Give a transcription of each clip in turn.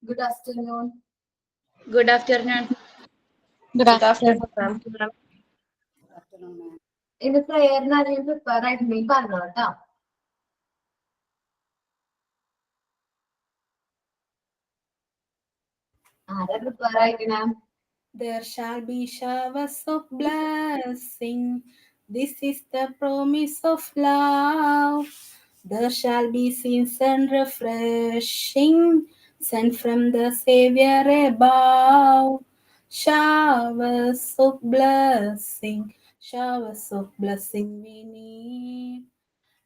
Good afternoon. Good afternoon. Good afternoon, ma'am. In the prayer, Narin prepare right me Parnota. Prepare right now. There shall be showers of blessing. This is the promise of love. There shall be scenes and refreshing sent from the Savior above. Showers of blessing we need.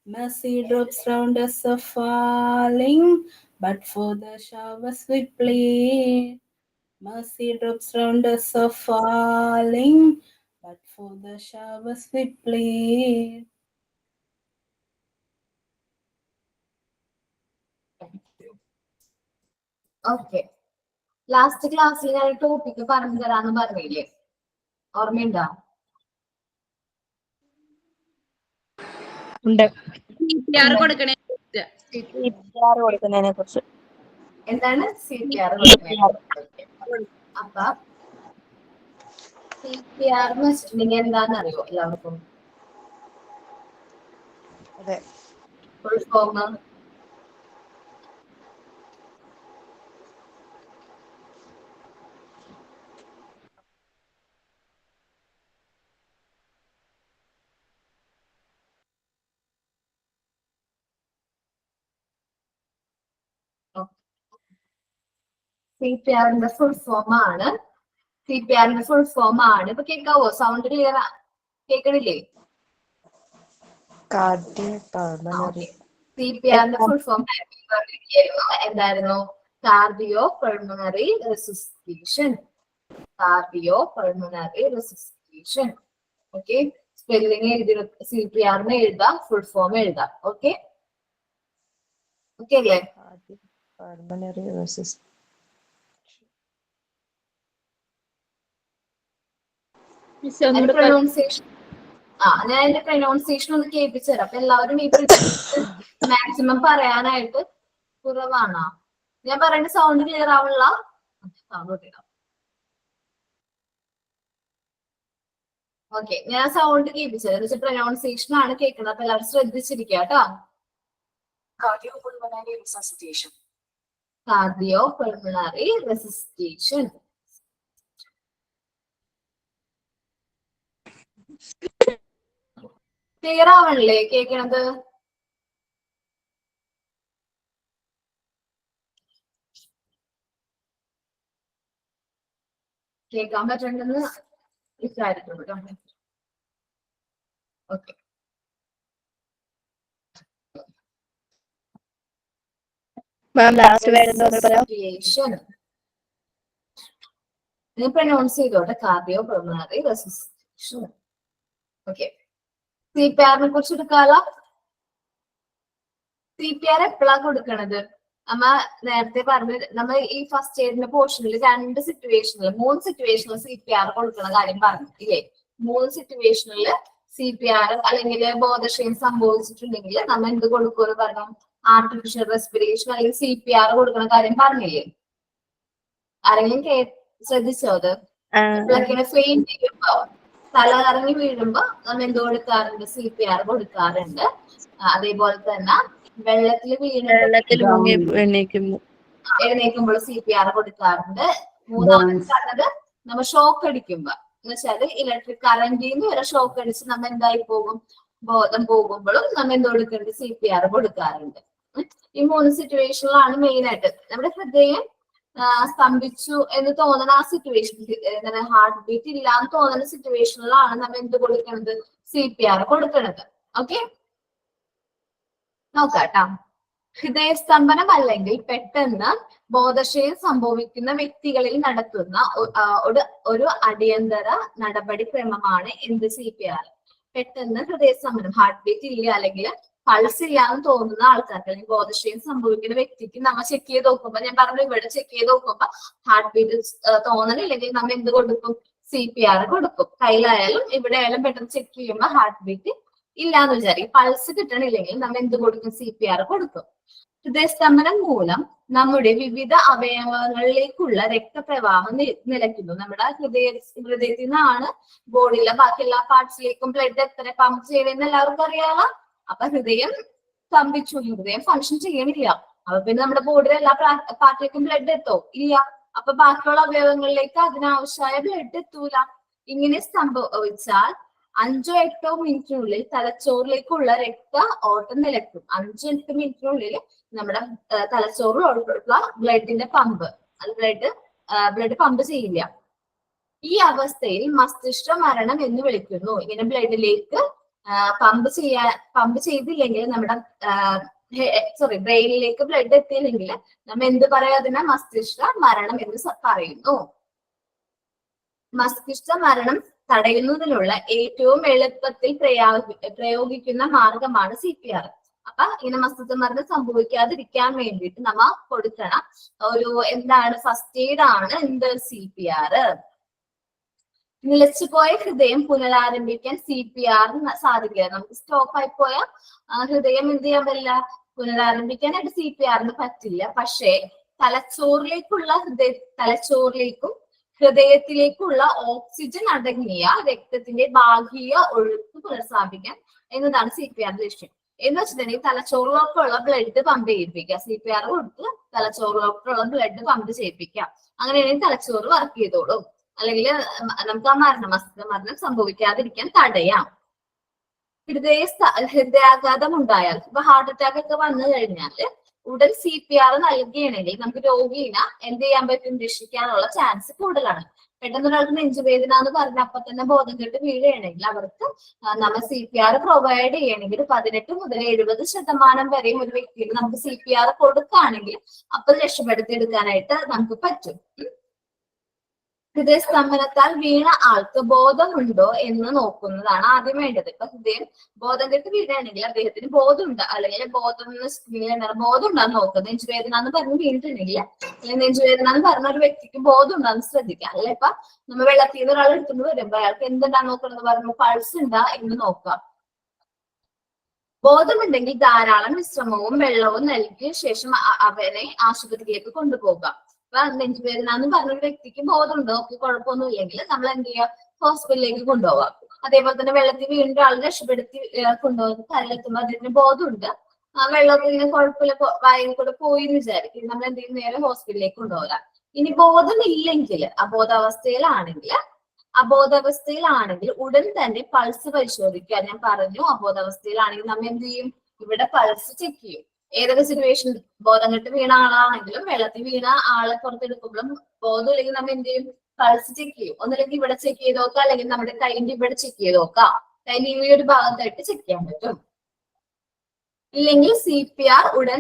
Mercy drops round us are falling, but for the showers we plead. Mercy drops round us are falling, but for the showers we plead. Okay. Last class, I had to pick up Paramgarana Barvili. Or Minda. CPR കൊടുക്കണേ CPR കൊടുക്കുന്നതിനെ കുറിച്ച്. എന്താണ് CPR അപ്പൊ CPR എന്ന് വെച്ചിട്ടുണ്ടെങ്കിൽ എന്താണെന്ന് അറിയോ എല്ലാവർക്കും? അതെ. ഫുൾ ഫോം CPRന്റെ ഫുൾ ഫോം ആണ്. CPRന്റെ ഫുൾ ഫോം ആണ്. ഇപ്പൊ കേൾക്കാവോ? സൗണ്ട് ക്ലിയർ കേൾക്കണില്ലേ? CPRന്റെ ഫുൾ ഫോം എന്തായിരുന്നു? Cardio pulmonary റെസിസ്റ്റേഷൻ. Cardio pulmonary റെസിസ്റ്റേഷൻ. Okay, spelling എഴുതി CPRന്ന് എഴുതാം, ഫുൾ ഫോം എഴുതാം. ഓക്കെ ഓക്കെ അല്ലേ? പൾമണറി റെസിസ്റ്റേഷൻ. പ്രൊനൗൺസിയേഷൻ ഞാൻ എന്റെ പ്രൊനൗൺസിയേഷൻ ഒന്ന് കേൾപ്പിച്ചു തരാം. അപ്പൊ എല്ലാവരും ഈ മാക്സിമം പറയാനായിട്ട് കുറവാണോ? ഞാൻ പറയുന്ന സൗണ്ട് ക്ലിയർ ആവുള്ള സൗണ്ട് ഇടാം. ഓക്കെ, ഞാൻ സൗണ്ട് കേൾപ്പിച്ചത് എന്ന് വെച്ചാൽ പ്രൊനൗൺസിയേഷൻ ആണ് കേൾക്കുന്നത്. അപ്പൊ എല്ലാവരും ശ്രദ്ധിച്ചിരിക്കുക കേട്ടോ. Cardio pulmonary റെസിസ്റ്റേഷൻ. ക്ലിയർ ആവണല്ലേ കേൾക്കണത്? കേൾക്കാൻ പറ്റണ്ടെന്ന് വിചാരിക്കുന്നു. ഓക്കെ, പ്രൊനൗൺസ് ചെയ്തോട്ടെ. Cardio pulmonary റെസിസ്റ്റേഷൻ. ഓക്കെ, CPRനെ കുറിച്ച് എടുക്കാലോ. CPR എപ്പോഴാ കൊടുക്കണത്? നമ്മ നേരത്തെ പറഞ്ഞ നമ്മൾ ഈ ഫസ്റ്റ് എയ്ഡിന്റെ പോർഷനിൽ മൂന്ന് സിറ്റുവേഷനിൽ CPR കൊടുക്കുന്ന കാര്യം പറഞ്ഞു ഇല്ലേ? 3 സിറ്റുവേഷനിൽ CPR അല്ലെങ്കിൽ ബോധക്ഷയം സംഭവിച്ചിട്ടുണ്ടെങ്കിൽ നമ്മൾ എന്ത് കൊടുക്കുമെന്ന് പറഞ്ഞു? ആർട്ടിഫിഷ്യൽ റെസ്പിറേഷൻ അല്ലെങ്കിൽ CPR കൊടുക്കുന്ന കാര്യം പറഞ്ഞില്ലേ? ആരെങ്കിലും ശ്രദ്ധിച്ചോ അത്? ഫെയിന്റ് ചെയ്യുമ്പോ, തലകറങ്ങി വീഴുമ്പോ നമ്മൾ എന്ത് കൊടുക്കാറുണ്ട്? CPR കൊടുക്കാറുണ്ട്. അതേപോലെ തന്നെ വെള്ളത്തിൽ എഴുന്നേക്കുമ്പോൾ CPR കൊടുക്കാറുണ്ട്. മൂന്നാമത്തെ പറഞ്ഞത് നമ്മൾ ഷോക്ക് അടിക്കുമ്പോ, എന്ന് വെച്ചാല് ഇലക്ട്രിക് കറന്റിൽ നിന്ന് വരെ ഷോക്ക് അടിച്ച് നമ്മൾ എന്തായി പോകും? ബോധം പോകുമ്പോഴും നമ്മൾ എന്ത് കൊടുക്കുന്നുണ്ട്? CPR കൊടുക്കാറുണ്ട്. ഈ 3 സിറ്റുവേഷനിലാണ് മെയിൻ ആയിട്ട്. നമ്മുടെ ഹൃദയം സ്തംഭിച്ചു എന്ന് തോന്നുന്ന ആ സിറ്റുവേഷൻ, ഹാർട്ട് ബീറ്റ് ഇല്ല എന്ന് തോന്നുന്ന സിറ്റുവേഷനിലാണ് നമ്മൾ എന്ത് കൊടുക്കുന്നത്? CPR കൊടുക്കുന്നത്. ഓക്കെ, നോക്കാട്ടോ. ഹൃദയസ്തംഭനം അല്ലെങ്കിൽ പെട്ടെന്ന് ബോധക്ഷയം സംഭവിക്കുന്ന വ്യക്തികളിൽ നടത്തുന്ന ഒരു അടിയന്തര നടപടിക്രമമാണ് എന്ത്? CPR. പെട്ടെന്ന് ഹൃദയസ്തംഭനം, ഹാർട്ട് ബീറ്റ് ഇല്ല അല്ലെങ്കിൽ പൾസ് ഇല്ല എന്ന് തോന്നുന്ന ആൾക്കാർക്ക്, അല്ലെങ്കിൽ ബോധക്ഷയം സംഭവിക്കുന്ന വ്യക്തിക്ക് നമ്മൾ ചെക്ക് ചെയ്ത് നോക്കുമ്പോ, ഞാൻ പറഞ്ഞു ഇവിടെ ചെക്ക് ചെയ്ത് നോക്കുമ്പോ ഹാർട്ട് ബീറ്റ് തോന്നണില്ലെങ്കിൽ നമ്മൾ എന്ത് കൊടുക്കും? CPR കൊടുക്കും. കയ്യിലായാലും ഇവിടെ ആയാലും പെട്ടെന്ന് ചെക്ക് ചെയ്യുമ്പോൾ ഹാർട്ട് ബീറ്റ് ഇല്ലാന്ന് വിചാരിക്കും. പൾസ് കിട്ടണില്ലെങ്കിൽ നമ്മൾ എന്ത് കൊടുക്കും? CPR കൊടുക്കും. ഹൃദയസ്തംഭനം മൂലം നമ്മുടെ വിവിധ അവയവങ്ങളിലേക്കുള്ള രക്തപ്രവാഹം നിലയ്ക്കുന്നു. നമ്മുടെ ഹൃദയത്തിൽ നിന്നാണ് ബോഡിയിലെ ബാക്കി എല്ലാ പാർട്സിലേക്കും ബ്ലഡ് എത്ര പമ്പ് ചെയ്യണമെന്ന് എല്ലാവർക്കും അറിയാലോ. അപ്പൊ ഹൃദയം സ്തംഭിച്ചു, ഹൃദയം ഫങ്ഷൻ ചെയ്യണില്ല. അപ്പൊ പിന്നെ നമ്മുടെ ബോഡിയിലെ എല്ലാ പാർട്ടിലേക്കും ബ്ലഡ് എത്തോ? ഇല്ല. അപ്പൊ ബാക്കിയുള്ള അവയവങ്ങളിലേക്ക് അതിനാവശ്യമായ ബ്ലഡ് എത്തൂല. ഇങ്ങനെ സംഭവിച്ചാൽ 5-8 മിനിറ്റിനുള്ളിൽ തലച്ചോറിലേക്കുള്ള രക്ത ഓട്ടം നിലയ്ക്കും. 5-8 മിനിറ്റിനുള്ളിൽ നമ്മുടെ തലച്ചോറിലുള്ള ബ്ലഡിന്റെ പമ്പ്, അത് ബ്ലഡ് പമ്പ് ചെയ്യില്ല. ഈ അവസ്ഥയിൽ മസ്തിഷ്ക മരണം എന്ന് വിളിക്കുന്നു. ഇങ്ങനെ ബ്ലഡിലേക്ക് പമ്പ് ചെയ്തില്ലെങ്കിൽ നമ്മുടെ ബ്രെയിനിലേക്ക് ബ്ലഡ് എത്തിയില്ലെങ്കിൽ നമ്മൾ എന്ത് പറയാ? അതിനെ മസ്തിഷ്ക മരണം എന്ന് പറയുന്നു. മസ്തിഷ്ക മരണം തടയുന്നതിനുള്ള ഏറ്റവും എളുപ്പത്തിൽ പ്രയോഗിക്കുന്ന മാർഗമാണ് CPR. അപ്പൊ ഇങ്ങനെ മസ്തിഷ്ക മരണം സംഭവിക്കാതിരിക്കാൻ വേണ്ടിയിട്ട് നമ്മ കൊടുക്കണം ഒരു എന്താണ് ഫസ്റ്റ് എയ്ഡ് ആണ് എന്ത്? CPR. നിലച്ചുപോയ ഹൃദയം പുനരാരംഭിക്കാൻ CPR സാധിക്കില്ല. നമുക്ക് സ്റ്റോപ്പ് ആയി പോയ ഹൃദയം എന്ത് ചെയ്യാൻ പറ്റില്ല? പുനരാരംഭിക്കാനായിട്ട് CPR പറ്റില്ല. പക്ഷേ തലച്ചോറിലേക്കും ഹൃദയത്തിലേക്കുള്ള ഓക്സിജൻ അടങ്ങിയ രക്തത്തിന്റെ ഭാഗിക ഒഴുക്ക് പുനഃസ്ഥാപിക്കാൻ എന്നതാണ് CPR ലക്ഷ്യം. എന്ന് വെച്ചിട്ടുണ്ടെങ്കിൽ തലച്ചോറിലേക്കുള്ള ബ്ലഡ് പമ്പ് ചെയ്യിപ്പിക്കുക. CPR കൊടുത്ത് തലച്ചോറിലേക്കുള്ള ബ്ലഡ് പമ്പ് ചെയ്യിപ്പിക്കുക. അങ്ങനെയാണെങ്കിൽ തലച്ചോറ് വർക്ക് ചെയ്തോളും. അല്ലെങ്കിൽ നമുക്ക് ആ മസ്തിഷ്ക മരണം സംഭവിക്കാതിരിക്കാൻ തടയാം. ഹൃദയാഘാതം ഉണ്ടായാൽ, ഇപ്പൊ ഹാർട്ട് അറ്റാക്ക് ഒക്കെ വന്നു കഴിഞ്ഞാല് ഉടൻ CPR നൽകുകയാണെങ്കിൽ നമുക്ക് രോഗീനെ എന്ത് ചെയ്യാൻ പറ്റും? രക്ഷിക്കാനുള്ള ചാൻസ് കൂടുതലാണ്. പെട്ടെന്ന് ഒരാൾക്ക് നെഞ്ചുവേദന എന്ന് പറഞ്ഞ അപ്പൊ തന്നെ ബോധം കെട്ട് വീഴുകയാണെങ്കിൽ അവർക്ക് നമ്മൾ CPR പ്രൊവൈഡ് ചെയ്യണമെങ്കിൽ 18 മുതൽ 70% വരെയും ഒരു വ്യക്തിക്ക് നമുക്ക് CPR കൊടുക്കുകയാണെങ്കിൽ അപ്പൊ രക്ഷപ്പെടുത്തിയെടുക്കാനായിട്ട് നമുക്ക് പറ്റും. ഹൃദയസ്തംഭനത്താൽ വീണ ആൾക്ക് ബോധമുണ്ടോ എന്ന് നോക്കുന്നതാണ് ആദ്യം വേണ്ടത്. ഇപ്പൊ ഹൃദയം ബോധം കെട്ട് വീഴുകയാണെങ്കിൽ അദ്ദേഹത്തിന് ബോധമുണ്ട്, അല്ലെങ്കിൽ ബോധം ഉണ്ടാന്ന് നോക്കുക. നെഞ്ചുവേദന എന്ന് പറഞ്ഞ് വീണിട്ടുണ്ടെങ്കിൽ അല്ലെങ്കിൽ നെഞ്ചുവേദന എന്ന് പറഞ്ഞ ഒരു വ്യക്തിക്ക് ബോധം ഉണ്ടാന്ന് ശ്രദ്ധിക്കുക. അല്ലെ ഇപ്പൊ നമ്മൾ വെള്ളത്തിൽ നിന്ന് ഒരാൾ എടുത്തുകൊണ്ട് വരുമ്പോ അയാൾക്ക് എന്തുണ്ടാന്ന് നോക്കണമെന്ന് പറയുമ്പോൾ പൾസ് ഉണ്ടാ എന്ന് നോക്കുക. ബോധമുണ്ടെങ്കിൽ ധാരാളം വിശ്രമവും വെള്ളവും നൽകിയ ശേഷം അവനെ ആശുപത്രിയിലേക്ക് കൊണ്ടുപോകുക. അപ്പൊ നെഞ്ചുവേദന എന്ന് പറഞ്ഞൊരു വ്യക്തിക്ക് ബോധമുണ്ടോ? ഒക്കെ കുഴപ്പമൊന്നും ഇല്ലെങ്കിൽ നമ്മൾ എന്ത് ചെയ്യുക? ഹോസ്പിറ്റലിലേക്ക് കൊണ്ടുപോകാം. അതേപോലെ തന്നെ വെള്ളത്തിൽ വീണ്ടും ആൾ രക്ഷപ്പെടുത്തി കൊണ്ടുപോകുന്ന കരയിലെത്തുമ്പോൾ അദ്ദേഹത്തിന് ബോധമുണ്ട്, വെള്ളമൊക്കെ ഇങ്ങനെ കുഴപ്പമില്ല വായിൽ കൂടെ പോയി എന്ന് വിചാരിക്കും. നമ്മൾ എന്ത് ചെയ്യും? നേരെ ഹോസ്പിറ്റലിലേക്ക് കൊണ്ടുപോകാം. ഇനി ബോധമില്ലെങ്കിൽ അബോധാവസ്ഥയിലാണെങ്കിൽ ഉടൻ തന്നെ പൾസ് പരിശോധിക്കുക. ഞാൻ പറഞ്ഞു അബോധാവസ്ഥയിലാണെങ്കിൽ നമ്മൾ എന്ത് ചെയ്യും? ഇവിടെ പൾസ് ചെക്ക് ചെയ്യും. ഏതൊക്കെ സിറ്റുവേഷൻ, ബോധം കെട്ട് വീണ ആളാണെങ്കിലും വെള്ളത്തിൽ വീണ ആളെ പുറത്തെടുക്കുമ്പോഴും ബോധം ഇല്ലെങ്കിൽ നമ്മൾ എന്ത് ചെയ്യും? പൾസ് ചെക്ക് ചെയ്യും. ഒന്നില്ലെങ്കിൽ ഇവിടെ ചെക്ക് ചെയ്ത് നോക്കാം, അല്ലെങ്കിൽ നമ്മുടെ കൈന്റെ ഇവിടെ ചെക്ക് ചെയ്ത് നോക്കാം. കൈന്റെ ഈ ഒരു ഭാഗത്തായിട്ട് ചെക്ക് ചെയ്യാൻ പറ്റും. ഇല്ലെങ്കിൽ CPR ഉടൻ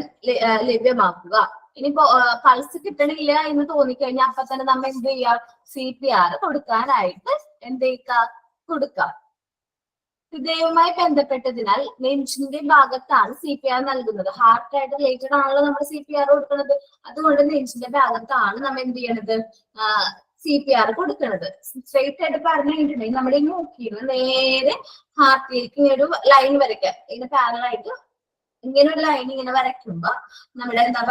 ലഭ്യമാക്കുക. ഇനിയിപ്പോ പൾസ് കിട്ടണില്ല എന്ന് തോന്നിക്കഴിഞ്ഞാൽ അപ്പൊ തന്നെ നമ്മൾ എന്ത് ചെയ്യുക? CPR കൊടുക്കാനായിട്ട് എന്ത് കൊടുക്കാം. ഹൃദയവുമായി ബന്ധപ്പെട്ടതിനാൽ നെഞ്ചിന്റെ ഭാഗത്താണ് CPR നൽകുന്നത്. ഹാർട്ടായിട്ട് റിലേറ്റഡ് ആണല്ലോ നമ്മൾ CPR കൊടുക്കുന്നത്. അതുകൊണ്ട് നെഞ്ചിന്റെ ഭാഗത്താണ് നമ്മൾ എന്ത് ചെയ്യണത്? CPR കൊടുക്കുന്നത്. സ്ട്രെയിറ്റ് ആയിട്ട് പറഞ്ഞു കഴിഞ്ഞിട്ടുണ്ടെങ്കിൽ നമ്മുടെ ഈ മൂക്കിന്ന് നേരെ ഹാർട്ടിലേക്ക് ഇങ്ങനെ ഒരു ലൈൻ വരയ്ക്കുക. ഇങ്ങനെ പാരലായിട്ട് ഇങ്ങനെ ഒരു ലൈൻ ഇങ്ങനെ വരയ്ക്കുമ്പോ നമ്മുടെ എന്താ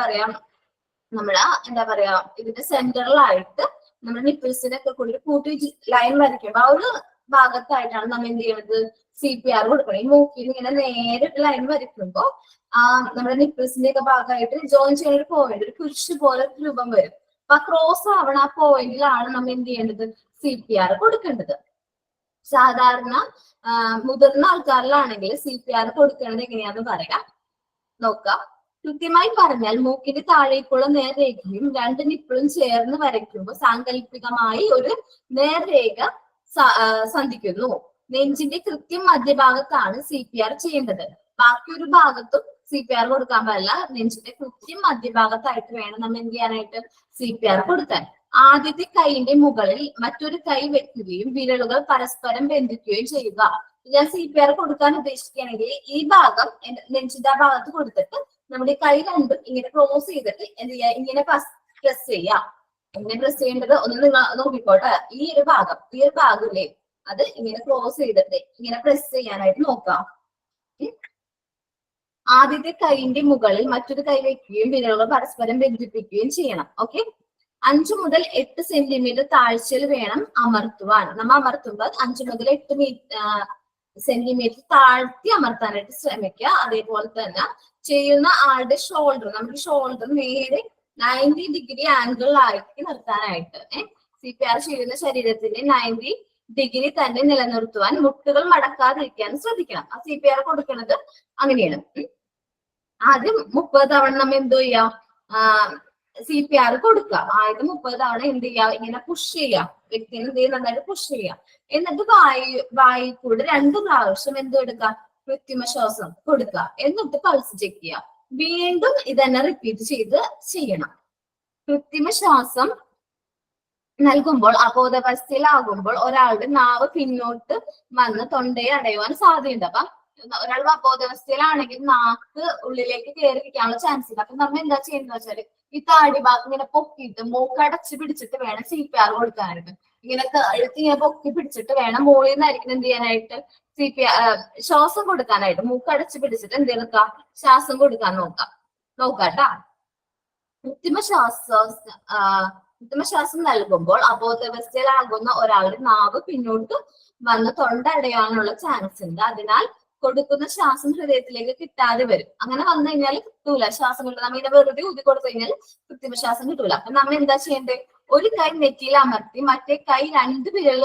പറയാ ഇതിന്റെ സെന്ററിലായിട്ട് നമ്മുടെ നിപ്പിൾസിനൊക്കെ കൂടി കൂട്ടി ലൈൻ വരയ്ക്കുമ്പോ ആ ഒരു ഭാഗത്തായിട്ടാണ് നമ്മൾ എന്ത് ചെയ്യണത്? CPR കൊടുക്കണം. ഈ മൂക്കിൽ ഇങ്ങനെ നേരെ ലൈൻ വരയ്ക്കുമ്പോ നമ്മുടെ നിപ്പിൾസിന്റെ ഒക്കെ ഭാഗമായിട്ട് ജോയിൻ ചെയ്യുന്ന ഒരു പോയിന്റ്, ഒരു കുരിശ് പോലെ രൂപം വരും. അപ്പൊ ക്രോസ് ആവണ ആ പോയിന്റിലാണ് നമ്മൾ എന്ത് ചെയ്യേണ്ടത്? CPR കൊടുക്കേണ്ടത്. സാധാരണ മുതിർന്ന ആൾക്കാരിലാണെങ്കിൽ CPR കൊടുക്കേണ്ടത് എങ്ങനെയാന്ന് പറയാം, നോക്കാം. കൃത്യമായി പറഞ്ഞാൽ മൂക്കിന്റെ താഴേക്കുള്ള നേർരേഖയും 2 നിപ്പിളും ചേർന്ന് വരയ്ക്കുമ്പോൾ സാങ്കല്പികമായി ഒരു നേർരേഖ സന്ധിക്കുന്നു. നെഞ്ചിന്റെ കൃത്യം മധ്യഭാഗത്താണ് CPR ചെയ്യേണ്ടത്. ബാക്കി ഒരു ഭാഗത്തും CPR കൊടുക്കാൻ പാടില്ല. നെഞ്ചിന്റെ കൃത്യം മധ്യഭാഗത്തായിട്ട് വേണം നമ്മൾ എന്ത് ചെയ്യാനായിട്ട്? CPR കൊടുക്കാൻ. ആദ്യത്തെ കൈയിന്റെ മുകളിൽ മറ്റൊരു കൈ വെക്കുകയും വിരലുകൾ പരസ്പരം ബന്ധിക്കുകയും ചെയ്യുക. ഞാൻ CPR കൊടുക്കാൻ ഉദ്ദേശിക്കുകയാണെങ്കിൽ ഈ ഭാഗം നെഞ്ചിന്റെ ആ ഭാഗത്ത് കൊടുത്തിട്ട് നമ്മുടെ കൈ രണ്ടും ഇങ്ങനെ ക്ലോസ് ചെയ്തിട്ട് എന്ത് ചെയ്യാ? ഇങ്ങനെ പ്രസ് ചെയ്യാം. ഇങ്ങനെ പ്രസ് ചെയ്യേണ്ടത് ഒന്ന് നിങ്ങൾ നോക്കിക്കോട്ടെ. ഈ ഒരു ഭാഗമില്ലേ അത് ഇങ്ങനെ ക്ലോസ് ചെയ്തിട്ട് ഇങ്ങനെ പ്രസ് ചെയ്യാനായിട്ട് നോക്കാം. ആദ്യത്തെ കൈന്റെ മുകളിൽ മറ്റൊരു കൈ വെക്കുകയും വിരലുകൾ പരസ്പരം ബന്ധിപ്പിക്കുകയും ചെയ്യണം. ഓക്കെ, 5 മുതൽ 8 സെന്റിമീറ്റർ താഴ്ചയിൽ വേണം അമർത്തുവാൻ. നമ്മൾ അമർത്തുമ്പോൾ 5 മുതൽ 8 സെന്റിമീറ്റർ താഴ്ത്തി അമർത്താനായിട്ട് ശ്രമിക്കുക. അതേപോലെ തന്നെ ചെയ്യുന്ന ആളുടെ ഷോൾഡർ, നമ്മുടെ ഷോൾഡർ നേരെ 90 ഡിഗ്രി ആംഗിളിലാക്കി നിർത്താനായിട്ട്. CPR ചെയ്യുന്ന ശരീരത്തിന്റെ 90 ഡിഗ്രി തന്നെ നിലനിർത്തുവാൻ മുട്ടുകൾ മടക്കാതിരിക്കാൻ ശ്രദ്ധിക്കണം. ആ CPR കൊടുക്കുന്നത് അങ്ങനെയാണ്. ആദ്യം 30 തവണ നമ്മൾ എന്ത് ചെയ്യാം, CPR കൊടുക്കുക. ആദ്യം 30 തവണ എന്ത് ചെയ്യുക, ഇങ്ങനെ പുഷ് ചെയ്യാം, വ്യക്തിനെ എന്ത് ചെയ്യുക, നന്നായിട്ട് പുഷ് ചെയ്യാം. എന്നിട്ട് വായി കൂടെ 2 പ്രാവശ്യം എന്ത് എടുക്കുക, കൃത്രിമ ശ്വാസം കൊടുക്കുക. എന്നിട്ട് പൾസ് ചെക്ക് ചെയ്യുക. വീണ്ടും ഇതന്നെ റിപ്പീറ്റ് ചെയ്യണം. കൃത്രിമ ശ്വാസം നൽകുമ്പോൾ അബോധാവസ്ഥയിലാകുമ്പോൾ ഒരാളുടെ നാവ് പിന്നോട്ട് വന്ന് തൊണ്ടയെ അടയുവാൻ സാധ്യതയുണ്ട്. അപ്പൊ ഒരാൾ അബോധാവസ്ഥയിലാണെങ്കിൽ നാക്ക് ഉള്ളിലേക്ക് കയറിയിരിക്കാനുള്ള ചാൻസ് ഉണ്ട്. അപ്പൊ നമ്മൾ എന്താ ചെയ്യുന്നത് വെച്ചാല് ഈ താടി ഭാഗം ഇങ്ങനെ പൊക്കിയിട്ട് മൂക്കടച്ച് പിടിച്ചിട്ട് വേണം CPR കൊടുക്കാനായിട്ട്. ഇങ്ങനെ കഴുത്ത് ഇങ്ങനെ പൊക്കി പിടിച്ചിട്ട് വേണം മുകളിൽ നിന്നായിരിക്കും എന്ത് ചെയ്യാനായിട്ട് ശ്വാസം കൊടുക്കാനായിട്ട്. മൂക്കടച്ച് പിടിച്ചിട്ട് എന്ത് ചെയ്യുക, ശ്വാസം കൊടുക്കാൻ നോക്കാട്ടാ. കൃത്രിമശ്വാസം നൽകുമ്പോൾ അബോധാവസ്ഥയിലാകുന്ന ഒരാളുടെ നാവ് പിന്നോട്ട് വന്ന് തൊണ്ട അടയാനുള്ള ചാൻസ് ഉണ്ട്. അതിനാൽ കൊടുക്കുന്ന ശ്വാസം ഹൃദയത്തിലേക്ക് കിട്ടാതെ വരും. അങ്ങനെ വന്നു കഴിഞ്ഞാൽ കിട്ടൂല ശ്വാസം. കിട്ടും നമ്മ ഇങ്ങനെ വെറുതെ ഊതി കൊടുത്തു കഴിഞ്ഞാൽ കൃത്രിമശ്വാസം കിട്ടൂല. അപ്പൊ നമ്മ എന്താ ചെയ്യേണ്ടത്, ഒരു കൈ നെറ്റിയിൽ അമർത്തി മറ്റേ കൈ 2 വിരൽ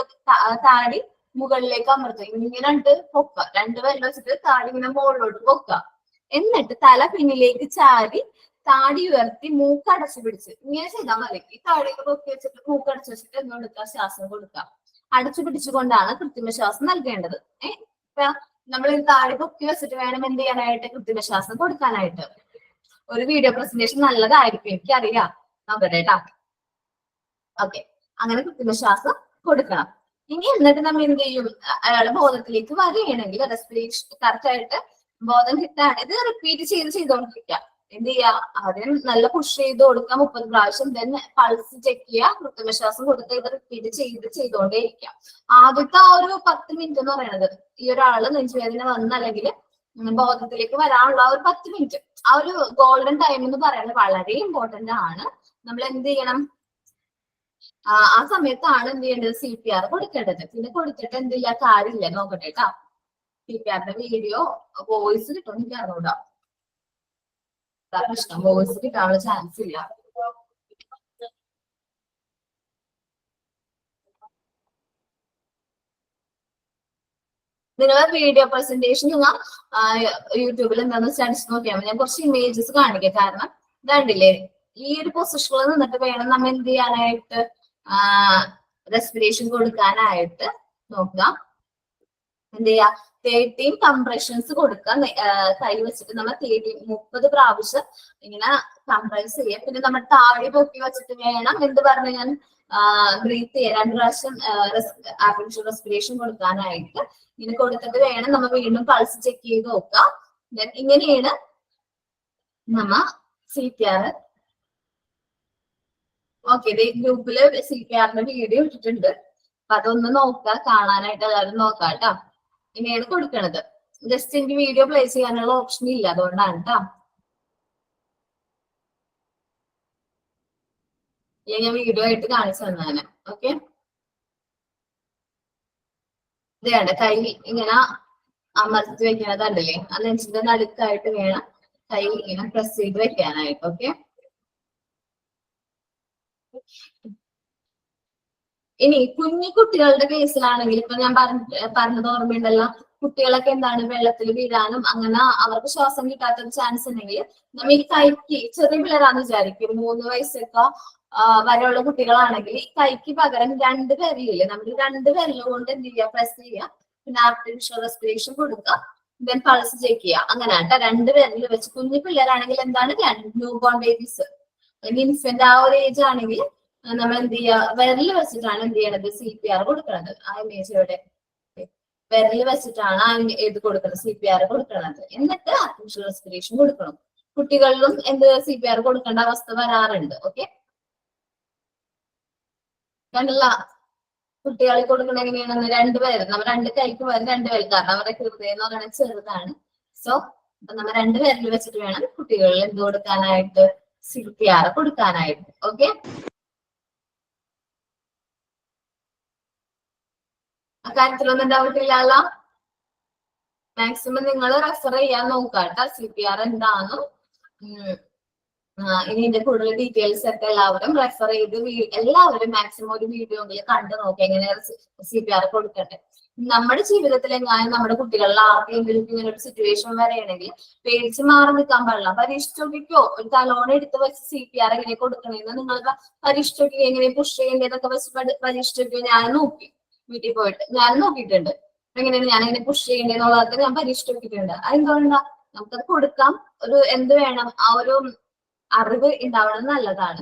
താടി മുകളിലേക്ക് അമർത്തുക. ഇങ്ങനെ പൊക്കുക, 2 വിരൽ വെച്ചിട്ട് താടി ഇങ്ങനെ മുകളിലോട്ട് പൊക്കുക. എന്നിട്ട് തല പിന്നിലേക്ക് ചാരി താടി ഉയർത്തി മൂക്കടച്ചു പിടിച്ച് ഇങ്ങനെ ചെയ്താൽ മതി. ഈ താടിയൊക്കെ പൊക്കി വെച്ചിട്ട് മൂക്കടച്ചു വെച്ചിട്ട് എന്തെടുക്കുക, ശ്വാസം കൊടുക്കുക. അടച്ചു പിടിച്ചുകൊണ്ടാണ് കൃത്രിമ ശ്വാസം നൽകേണ്ടത്. നമ്മൾ ഈ താടി പൊക്കി വെച്ചിട്ട് വേണം എന്ത് ചെയ്യാനായിട്ട്, കൃത്രിമ ശ്വാസം കൊടുക്കാനായിട്ട്. ഒരു വീഡിയോ പ്രസന്റേഷൻ നല്ലതായിരിക്കും, എനിക്കറിയാം, നോക്കട്ടെട്ടാ. ഓക്കെ, അങ്ങനെ കൃത്രിമ ശ്വാസം കൊടുക്കണം. ഇനി എന്നിട്ട് നമ്മൾ എന്ത് ചെയ്യും, അയാളുടെ ബോധത്തിലേക്ക് വരികയാണെങ്കിൽ റെസ്പിറേഷൻ കറക്റ്റ് ആയിട്ട് ബോധം കിട്ടാണ്. ഇത് റിപ്പീറ്റ് ചെയ്തോണ്ടിരിക്കുക. എന്ത് ചെയ്യുക, ആദ്യം നല്ല പുഷ് ചെയ്ത് കൊടുക്കുക 30 പ്രാവശ്യം. ദെൻ പൾസ് ചെക്ക് ചെയ്യുക, കൃത്രിമശ്വാസം കൊടുക്കുക. ഇത് റിപ്പീറ്റ് ചെയ്തോണ്ടേ ഇരിക്കുക. ആദ്യത്തെ ആ ഒരു 10 മിനിറ്റ് എന്ന് പറയുന്നത് ഈ ഒരാള് നെഞ്ചുവേദന വന്ന അല്ലെങ്കിൽ ബോധത്തിലേക്ക് വരാനുള്ള ആ ഒരു 10 മിനിറ്റ്, ആ ഒരു ഗോൾഡൻ ടൈം എന്ന് പറയുന്നത് വളരെ ഇമ്പോർട്ടന്റ് ആണ്. നമ്മൾ എന്ത് ചെയ്യണം, ആ സമയത്താണ് എന്ത് ചെയ്യേണ്ടത്, CPR കൊടുക്കേണ്ടത്. പിന്നെ കൊടുത്തിട്ട് എന്ത് ചെയ്യാ കാര്യമില്ല. നോക്കട്ടെ കേട്ടാ, CPRന്റെ വീഡിയോ വോയിസ് കിട്ടും, എനിക്ക് അറിഞ്ഞൂടാ. പ്രശ്നം വോയിസ് കിട്ടാനുള്ള ചാൻസ് ഇല്ല. നിങ്ങളെ വീഡിയോ പ്രസന്റേഷൻ നിങ്ങൾ യൂട്യൂബിൽ എന്താണെന്ന് അടിച്ചു നോക്കിയാൽ മതി. ഞാൻ കുറച്ച് ഇമേജസ് കാണിക്കാം. കാരണം ഇതാണ്ടില്ലേ, ഈ ഒരു പൊസിഷനിൽ നിന്നിട്ട് വേണം നമ്മൾ എന്ത് ചെയ്യാനായിട്ട്, റെസ്പിറേഷൻ കൊടുക്കാനായിട്ട് നോക്കുക. എന്ത് ചെയ്യാ, 13 കംപ്രഷൻസ് കൊടുക്കുക. കൈ വെച്ചിട്ട് നമ്മൾ 30 പ്രാവശ്യം ഇങ്ങനെ കംപ്രസ് ചെയ്യുക. പിന്നെ നമ്മൾ താടി പൊക്കി വെച്ചിട്ട് വേണം എന്ത് പറഞ്ഞു ഞാൻ ബ്രീത്ത് ചെയ്യാൻ 2 പ്രാവശ്യം ആർട്ടിഫിഷ്യൽ റെസ്പിറേഷൻ കൊടുക്കാനായിട്ട്. ഇങ്ങനെ കൊടുത്തിട്ട് വേണം നമ്മൾ വീണ്ടും പൾസ് ചെക്ക് ചെയ്ത് നോക്കുക. ഇങ്ങനെയാണ് നമ്മ CPR. ഓക്കെ, ഗ്രൂപ്പില് CPRന്റെ വീഡിയോ ഇട്ടിട്ടുണ്ട്. അപ്പൊ അതൊന്ന് നോക്കുക, കാണാനായിട്ട് എല്ലാവരും നോക്കാം കേട്ടോ. ഇങ്ങനെയാണ് കൊടുക്കണത്. ജസ്റ്റ് എനിക്ക് വീഡിയോ പ്ലേ ചെയ്യാനുള്ള ഓപ്ഷൻ ഇല്ല, അതുകൊണ്ടാണ് കേട്ടോ. ഞാൻ വീഡിയോ ആയിട്ട് കാണിച്ചു തന്നേനെ. ഓക്കെ, ഇതാണ് കൈ ഇങ്ങനെ അമർത്തി വെക്കണതല്ലേ, ആ നെഞ്ചിന്റെ നടുക്കായിട്ട് വേണം കൈ ഇങ്ങനെ പ്രസ് ചെയ്ത് വെക്കാനായിട്ട്. ഓക്കെ, ഇനി കുഞ്ഞു കുട്ടികളുടെ കേസിലാണെങ്കിൽ ഇപ്പൊ ഞാൻ പറഞ്ഞത് ഓർമ്മയുണ്ടല്ലോ, കുട്ടികളൊക്കെ എന്താണ് വെള്ളത്തിൽ വീഴാനും അങ്ങനെ അവർക്ക് ശ്വാസം കിട്ടാത്ത ചാൻസ് ഉണ്ടെങ്കിൽ നമ്മൾ ഈ കൈക്ക്, ചെറിയ പിള്ളേരാന്ന് വിചാരിക്കും, 3 വയസ്സൊക്കെ വരെയുള്ള കുട്ടികളാണെങ്കിൽ ഈ കൈക്ക് പകരം 2 വിരലില്ലേ, നമ്മൾ 2 വിരൽ കൊണ്ട് എന്ത് ചെയ്യുക, പ്രസ് ചെയ്യുക. പിന്നെ ആർട്ടിഫിഷ്യൽ റെസ്പിറേഷൻ കൊടുക്കുക. ദെൻ പൾസ് ചെക്ക് ചെയ്യുക. അങ്ങനെ കേട്ടോ, 2 വിരൽ വെച്ച്. കുഞ്ഞു പിള്ളേരാണെങ്കിൽ എന്താണ്, ന്യൂ ബോൺ ബേബീസ് അല്ലെങ്കിൽ ഇൻഫന്റ് ആ ഒരു ഏജ് ആണെങ്കിൽ നമ്മൾ എന്ത് ചെയ്യുക, വിരൽ വെച്ചിട്ടാണ് എന്ത് ചെയ്യണത്, CPR കൊടുക്കുന്നത്. ആ ഇമേജോടെ വിരൽ വെച്ചിട്ടാണ് ഇത് കൊടുക്കുന്നത്, CPR കൊടുക്കുന്നത്. എന്നിട്ട് ആർട്ടിഫിഷ്യൽ റെസ്പിറേഷൻ കൊടുക്കണം. കുട്ടികളിലും എന്ത് CPR കൊടുക്കേണ്ട അവസ്ഥ വരാറുണ്ട്. ഓക്കെ, കണ്ടില്ല, കുട്ടികളിൽ കൊടുക്കണ എങ്ങനെയാണെന്ന് 2 പേര്, നമ്മൾ 2 കൈക്ക് പകരം 2 പേര്, കാരണം അവരുടെ ഹൃദയം എന്ന് പറയുന്നത് ചെറുതാണ്. സോ അപ്പൊ നമ്മൾ 2 വിരൽ വെച്ചിട്ട് വേണം കുട്ടികളിൽ എന്ത് കൊടുക്കാനായിട്ട്, CPR കൊടുക്കാനായിട്ട്. ഓക്കെ, അക്കാര്യത്തിലൊന്നും ഡൗട്ട് ഇല്ലല്ലോ. മാക്സിമം നിങ്ങൾ റെഫർ ചെയ്യാൻ നോക്കാട്ടോ CPR എന്താണെന്നും. ഇനി ഇതിന്റെ കൂടുതൽ ഡീറ്റെയിൽസ് ഒക്കെ എല്ലാവരും റെഫർ ചെയ്ത് എല്ലാവരും മാക്സിമം ഒരു വീഡിയോ കണ്ടു നോക്കി എങ്ങനെയാണ് CPR കൊടുക്കട്ടെ. നമ്മുടെ ജീവിതത്തിൽ എങ്ങാനും നമ്മുടെ കുട്ടികളിൽ ആർക്കെങ്കിലും ഇങ്ങനെ ഒരു സിറ്റുവേഷൻ വരെയാണെങ്കിൽ പേടിച്ച് മാറി നിൽക്കാൻ പാടില്ല. പരീക്ഷിച്ചോക്കിക്കോ, ഒരു തലോണം എടുത്ത് വെച്ച് CPR എങ്ങനെ കൊടുക്കണേന്ന് നിങ്ങൾക്ക് പരീക്ഷിച്ചോക്കി, എങ്ങനെ പുഷ് ചെയ്യേണ്ടതൊക്കെ വെച്ച് പരീക്ഷിച്ചോക്കിയോ. ഞാൻ നോക്കി, വീട്ടിൽ പോയിട്ട് ഞാൻ നോക്കിയിട്ടുണ്ട് എങ്ങനെയാണ് ഞാൻ എങ്ങനെ പുഷ് ചെയ്യേണ്ടതെന്നുള്ളതൊക്കെ ഞാൻ പരീക്ഷിച്ച് നോക്കിയിട്ടുണ്ട്. അതെന്തുകൊണ്ടാ, നമുക്കത് കൊടുക്കാം. ഒരു എന്ത് വേണം, ആ ഒരു അറിവ് ഉണ്ടാവണം നല്ലതാണ്.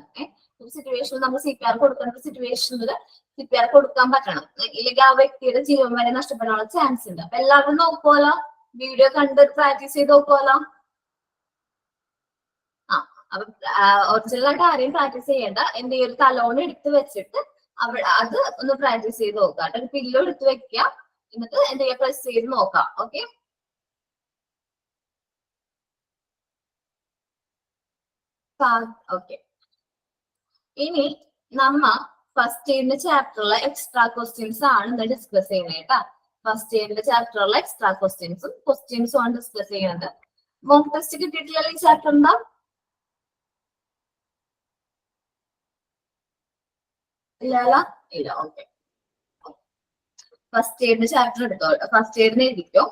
ഒരു സിറ്റുവേഷനിൽ നമ്മൾ CPR കൊടുക്കേണ്ട സിറ്റുവേഷനിൽ CPR കൊടുക്കാൻ പറ്റണം, ഇല്ലെങ്കിൽ ആ വ്യക്തിയുടെ ജീവൻ വരെ നഷ്ടപ്പെടാനുള്ള ചാൻസ് ഉണ്ട്. അപ്പൊ എല്ലാവരും നോക്കുമല്ലോ, വീഡിയോ കണ്ട് പ്രാക്ടീസ് ചെയ്ത് നോക്കുമല്ലോ. അപ്പൊ ഒറിജിനലായിട്ട് ആരെയും പ്രാക്ടീസ് ചെയ്യേണ്ട, എന്റെ ഒരു തലോൺ എടുത്ത് വെച്ചിട്ട് അവിടെ അത് ഒന്ന് പ്രാക്ടീസ് ചെയ്ത് നോക്കാം. ഒരു പില്ലോ എടുത്ത് വെക്കുക, എന്നിട്ട് എന്ത് ചെയ്യാ, പ്രസ് ചെയ്ത് നോക്കാം. Okay, okay. ഇനി നമ്മ ഫസ്റ്റ് എയ്ഡിന്റെ ചാപ്റ്ററിലെ എക്സ്ട്രാ ക്വസ്റ്റ്യൻസ് ആണ് ഇന്ന് ഡിസ്കസ് ചെയ്യുന്നത് കേട്ടാ. ഫസ്റ്റ് എയ്ഡിന്റെ ചാപ്റ്ററിലെ എക്സ്ട്രാ ക്വസ്റ്റ്യൻസും ആണ് ഡിസ്കസ് ചെയ്യുന്നത്. മോക്ക് ടെസ്റ്റ് കിട്ടിയിട്ടില്ല ഈ ചാപ്റ്റർ എന്താ? ഇല്ല. ഓക്കെ, ഫസ്റ്റ് എയ്ഡിന്റെ ചാപ്റ്റർ എടുത്തോ, ഫസ്റ്റ് എയ്ഡിന് എഴുതിക്കോ.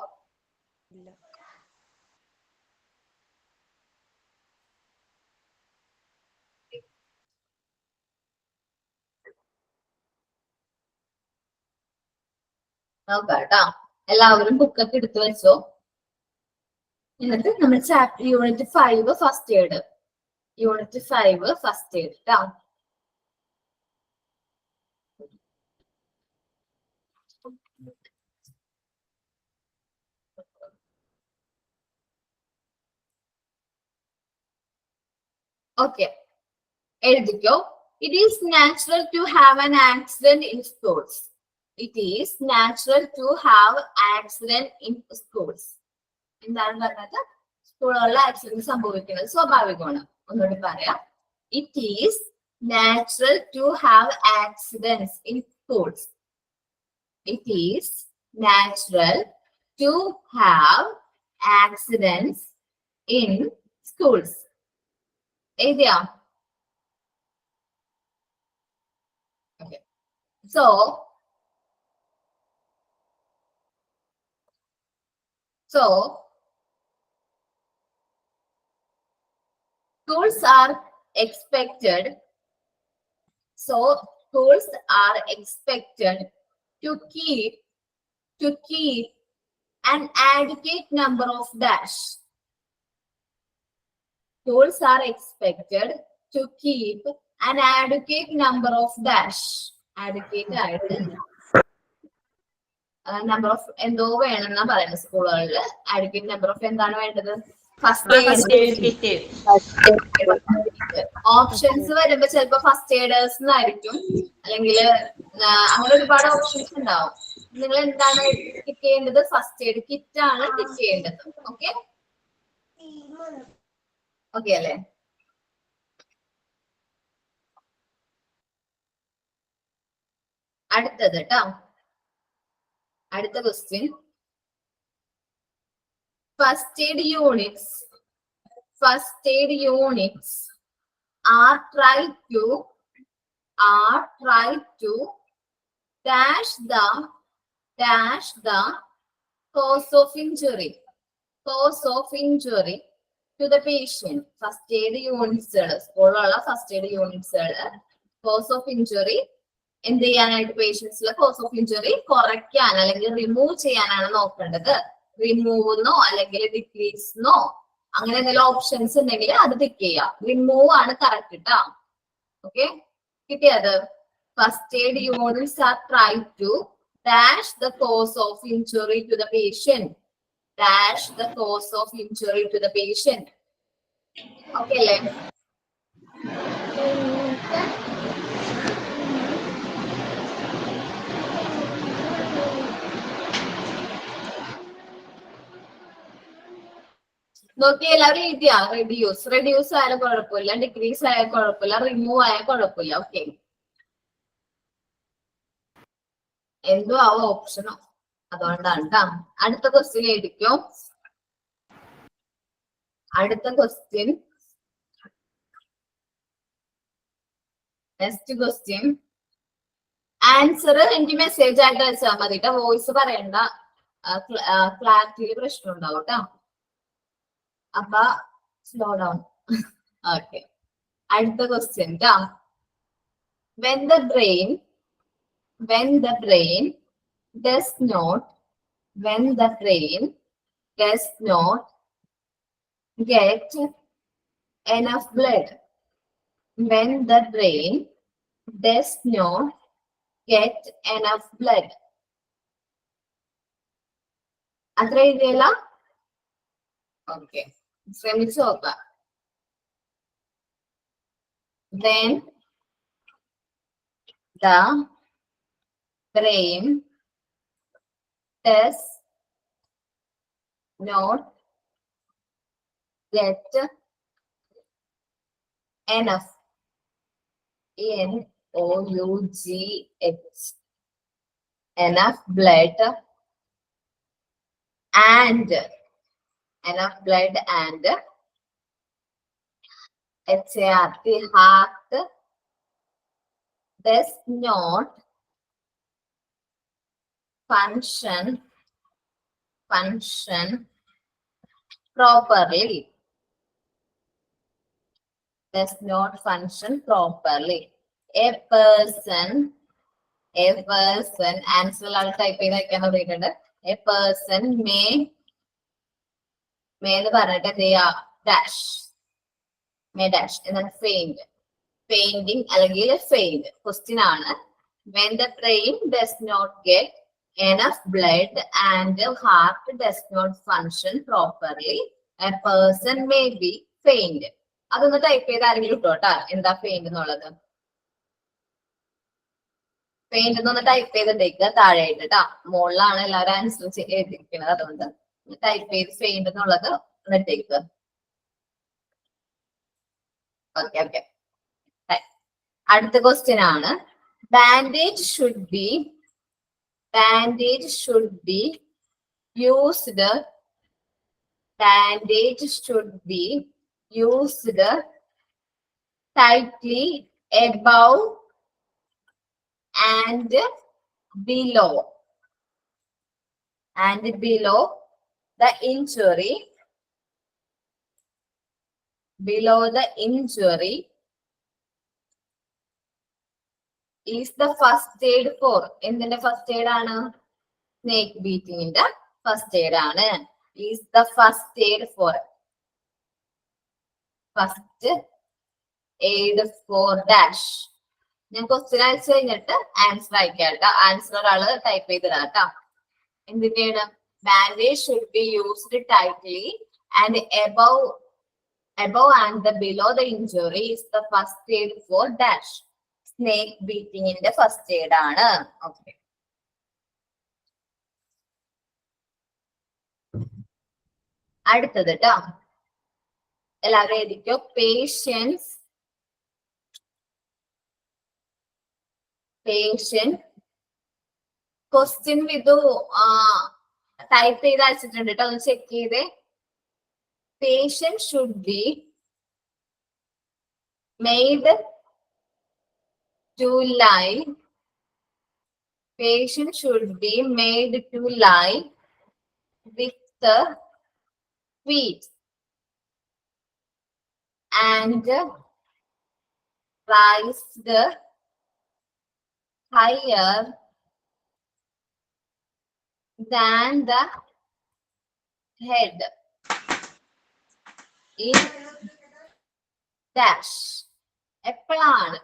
നോക്കാട്ടാ, എല്ലാവരും ബുക്കൊക്കെ എടുത്തു വെച്ചോ. എന്നിട്ട് നമ്മൾ chapter unit 5 first aid, unit 5 first aid ട്ടാ. ഓക്കെ, എഴുതിക്കോ. It is natural to have an accident in sports. It is natural to have accident in schools. എന്താണ് പറഞ്ഞത്? സ്കൂളുകളിൽ ആക്സിഡന്റ് സംഭവിക്കുന്നത് സ്വാഭാവികമാണ്. ഒന്നുകൂടി പറയാം. It is natural to have accidents in schools. It is natural to have accidents in schools. എഴുതിയാ? Okay. So schools are expected. To keep an adequate number of dash. Schools are expected to keep an adequate number of dash. Adequate ആയിട്ട് number of എന്തോ വേണമെന്നാ പറയുന്നത് സ്കൂളുകളിൽ. Advocate number of എന്താണ് വേണ്ടത്? Options വരുമ്പോ ചിലപ്പോ first എയ്ഡേഴ്സ് എന്നായിരിക്കും, അല്ലെങ്കിൽ അങ്ങനെ ഒരുപാട് ഓപ്ഷൻസ് ഉണ്ടാവും. നിങ്ങൾ എന്താണ് ടിക്ക് ചെയ്യേണ്ടത്? ഫസ്റ്റ് എയ്ഡ് കിറ്റ് ആണ് ടിക്ക് ചെയ്യേണ്ടത്. ഓക്കെ, ഓക്കെ അല്ലേ? അടുത്തത് കേട്ടോ, അടുത്ത question. First aid units are tried to dash the cause of injury to the patient. First aid units സ്കൂളിലുള്ള ഫസ്റ്റ് എയ്ഡ് യൂണിറ്റ്സുകൾ cause of injury എന്ത് ചെയ്യാനായിട്ട്, പേഷ്യൻസിലെ കോസ് ഓഫ് ഇഞ്ചുറി കുറയ്ക്കാൻ അല്ലെങ്കിൽ റിമൂവ് ചെയ്യാനാണ് നോക്കേണ്ടത്. റിമൂവെന്നോ അല്ലെങ്കിൽ ഡിക്രീസ്ന്നോ അങ്ങനെ എന്തെങ്കിലും ഓപ്ഷൻസ് ഉണ്ടെങ്കിൽ അത് ടിക്ക് ചെയ്യാം. റിമൂവ് ആണ് കറക്റ്റ് കേട്ടോ. ഓക്കെ, കിട്ടിയത്? First aid units are try to dash the cause of injury to the patient. Dash the cause of injury to the patient. Okay അല്ലേ? നോക്കി എല്ലാവരും എഴുതിയാ റെഡ്യൂസ് ആയാലും കുഴപ്പമില്ല, ഡിക്രീസ് ആയാലും കുഴപ്പമില്ല, റിമൂവ് ആയാലും കുഴപ്പമില്ല. ഓക്കെ, എന്തോ ആവോ ഓപ്ഷനോ, അതുകൊണ്ടാണ് ട്ടാ. അടുത്ത ക്വസ്റ്റ്യൻ എഴുതിക്കോ. അടുത്ത ക്വസ്റ്റ്യൻ, നെക്സ്റ്റ് ക്വസ്റ്റ്യൻ. ആൻസർ എനിക്ക് മെസ്സേജ് ആയിട്ട് അയച്ചാൽ മതി കേട്ടോ, വോയിസ് പറയണ്ട, ക്ലാരിറ്റിയിൽ പ്രശ്നം ഉണ്ടാവും കേട്ടോ. അപ്പൊ സ്ലോ ഡൗൺ. ഓക്കെ, അടുത്ത ക്വസ്റ്റ്യൻ ട്ടാ. when the brain does not get enough blood, when the brain does not get enough blood, അത്ര എഴുതിയല്ല. ഓക്കെ, ശ്രമിച്ചു നോക്കാം. then the brain does not get enough, NOUGH, enough blood and heart does not function properly. Does not function properly. A person answer type ചെയ്താണ് പറയുന്നത്. A person may എന്ന് പറഞ്ഞിട്ട് they are dash എന്നാൽ fainting അല്ലെങ്കിൽ faint. Question ആണ്, when the brain does not get enough blood and the heart does not function properly, a person may be faint. അതൊന്ന് type ചെയ്ത് ആരെങ്കിലും ഇട്ടോട്ടാ, എന്താ ഫെയിന്റ് എന്നുള്ളത്. ഫെയിന്റ് എന്നൊന്ന് ടൈപ്പ് ചെയ്തിട്ടേക്ക് താഴെ ആയിട്ടാ, മുകളിലാണ് എല്ലാവരും ആൻസർ എഴുതിയിരിക്കുന്നത്, അതുകൊണ്ട് ടൈപ്പ് ചെയ്ത് ഫെയിന്റ് എന്നുള്ളത് ഇട്ടേക്ക്. ഓക്കെ, അടുത്ത ക്വസ്റ്റ്യൻ ആണ്, bandage should be used tightly above and below the injury, is the first aid for. എന്തിന്റെ ഫസ്റ്റ് എയ്ഡ് ആണ്? സ്നേക്ക് ബീറ്റിങ്ങിന്റെ ഫസ്റ്റ് എയ്ഡ് ആണ്. is the first aid for dash. ഞാൻ ക്വസ്റ്റ്യൻ അയച്ചു കഴിഞ്ഞിട്ട് ആൻസർ അയക്കാം കേട്ടോ. ആൻസർ ഒരാള് ടൈപ്പ് ചെയ്തിടാം കേട്ടോ. എന്തിന്റെയാണ്? bandage should be used tightly and above and below the injury is the first aid for dash. Snake ബീറ്റിങ്ങിന്റെ ഫസ്റ്റ് എയ്ഡ് ആണ്. ഓക്കെ, അടുത്തത് കേട്ടോ, എല്ലാവരും എഴുതിക്കോ. പേഷ്യൻസ് ക്വസ്റ്റ്യൻ വിധു ടൈപ്പ് ചെയ്ത് അയച്ചിട്ടുണ്ട് കേട്ടോ, ഒന്ന് ചെക്ക് ചെയ്തേ. patient should be made to lie. Patient should be made to lie with the feet and raised higher than the head in dash. എപ്പോഴാണ്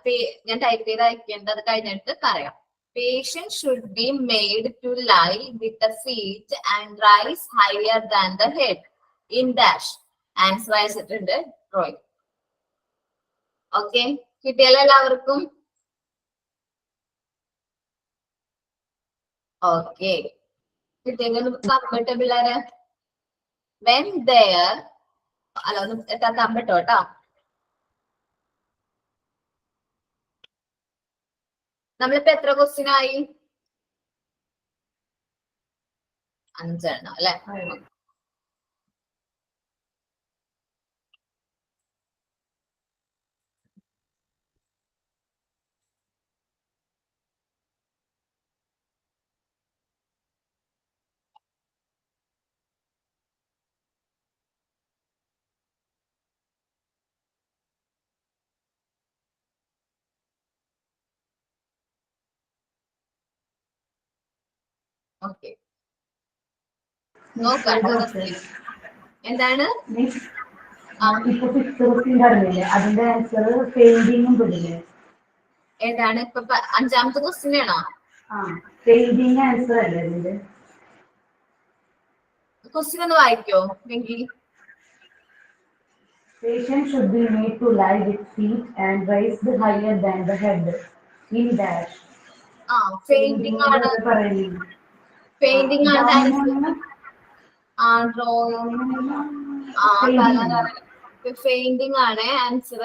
ഞാൻ ടൈപ്പ് ചെയ്ത് അയക്കേണ്ടത് കഴിഞ്ഞിട്ട് പറയാം. Patient should be made to lie with the feet and rise higher than the head in dash. Answer അയച്ചിട്ടുണ്ട് Roy. Okay, കിട്ടിയല്ലോ എല്ലാവർക്കും? Okay, കിട്ടിയെങ്കിൽ പറഞ്ഞിട്ട് പിള്ളേര്. when there അല്ല ഒന്ന് എത്താൻ പറ്റോ കേട്ടോ. നമ്മളിപ്പോ എത്ര ക്വസ്റ്റ്യൻ ആയി? 5 അല്ലെ? ഓക്കെ, നോക്കാം. എന്താണ് അതിന്റെ ആൻസർ പെയിന്റിങ്ങും പെടില്ലേ? ഏതാണ് ഇപ്പൊ 5ാമത്തെ ക്വസ്റ്റ്യൻ ആണോ? പെയിന്റിങ് ആൻസർ അല്ലേ ഇതിന്റെ? ക്വസ്റ്റ്യൻ ഒന്ന് വായിക്കോ Venky? Patient should be made to lie with feet and raised higher than the head in dash. Painting ആണ്. പെയിന്റിംഗ് ആണ് ആൻസർ. ഡ്രോയിങ്. പെയിന്റിംഗ് ആണ് ആൻസർ.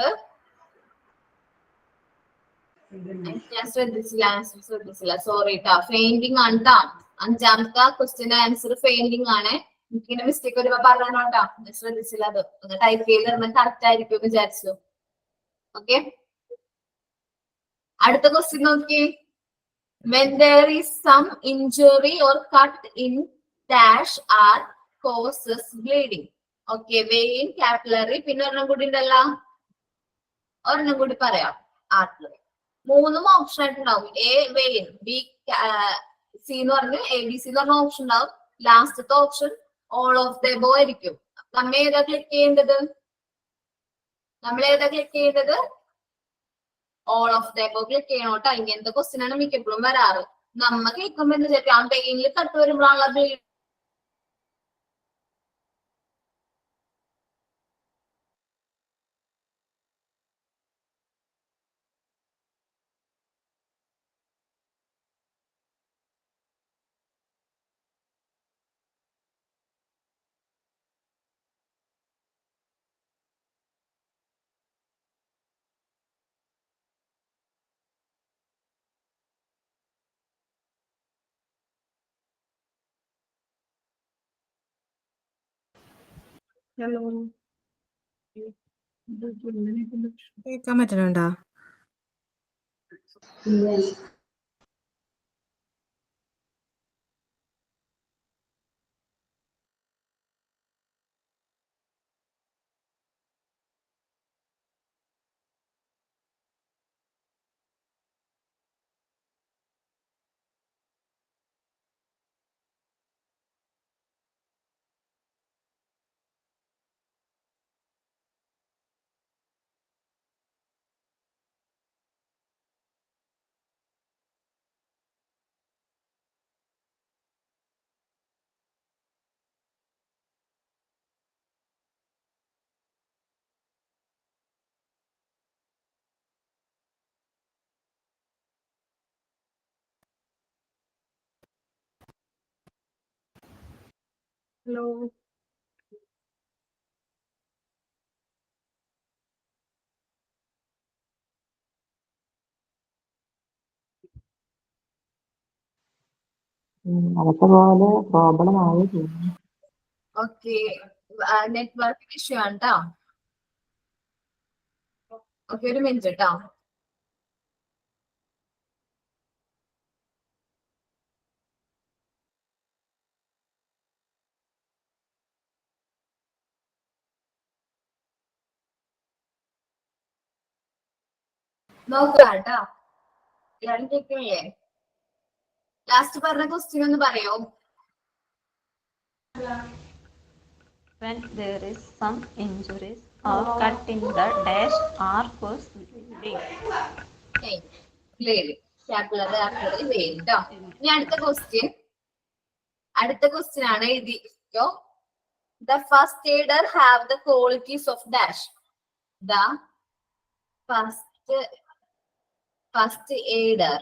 ഞാൻ ശ്രദ്ധിച്ചില്ല സോറി ട്ടാ. പെയിന്റിംഗ് ആണ് ട്ടാ. 5ാമത്തെ ക്വസ്റ്റ്യന്റെ ആൻസർ പെയിന്റിംഗ് ആണ്. എനിക്കിങ്ങനെ മിസ്റ്റേക്ക് വരുമ്പോ പറഞ്ഞോട്ടാ, ശ്രദ്ധിച്ചില്ല. അത് ഒന്ന് ടൈപ്പ് ചെയ്ത് കറക്റ്റ് ആയിരിക്കും വിചാരിച്ചു. ഓക്കെ, അടുത്ത ക്വസ്റ്റ്യൻ നോക്കി. When there is some injury or cut in dash or causes bleeding. Okay, vein, capillary, പിന്നെ ഒരെണ്ണം കൂടി ഉണ്ടല്ലോ, ഒരെണ്ണം കൂടി പറയാം. ആർട്ടറി. 3 ഓപ്ഷൻ ആയിട്ടുണ്ടാവും. എ വെയിൻ, ബി സി എന്ന് പറഞ്ഞ് ABC എന്ന് പറഞ്ഞ ഓപ്ഷൻ ഉണ്ടാവും. ലാസ്റ്റത്തെ option all of the above ആയിരിക്കും. നമ്മൾ ഏതാ ക്ലിക്ക് ചെയ്യേണ്ടത്? All of the above click ചെയ്യണോട്ടോ. ഇങ്ങനത്തെ ക്വസ്റ്റ്യൻ ആണ് മിക്കപ്പോഴും വരാറ്. നമ്മ കേൾക്കുമ്പോ എന്താ വെച്ചാൽ പെയിനിൽ കട്ട് വരുമ്പോഴാണുള്ള കേൾക്കാൻ പറ്റുന്നുണ്ടോ? ഹലോ, അതൊക്കെ പോലെ പ്രോബ്ലം ആയി. ഓക്കെ, നെറ്റ്വർക്ക് ഇഷ്യൂ ആണ് കേട്ടോ. ഓക്കെ, ഒരു മിനിറ്റ് കേട്ടോ. നോക്കാം കേട്ടോ. എല്ലാരും കേൾക്കില്ലേ? ലാസ്റ്റ് പറഞ്ഞ ക്വസ്റ്റ്യൻ ഒന്ന് പറയോ? When there is some injuries or cut in the dash or cause bleeding. Capillary, artery, vein ട്ടോ. ഇനി അടുത്ത ക്വസ്റ്റ്യൻ ആണ്. എഴുതിക്കോ. The first aider have the qualities of dash. The first aider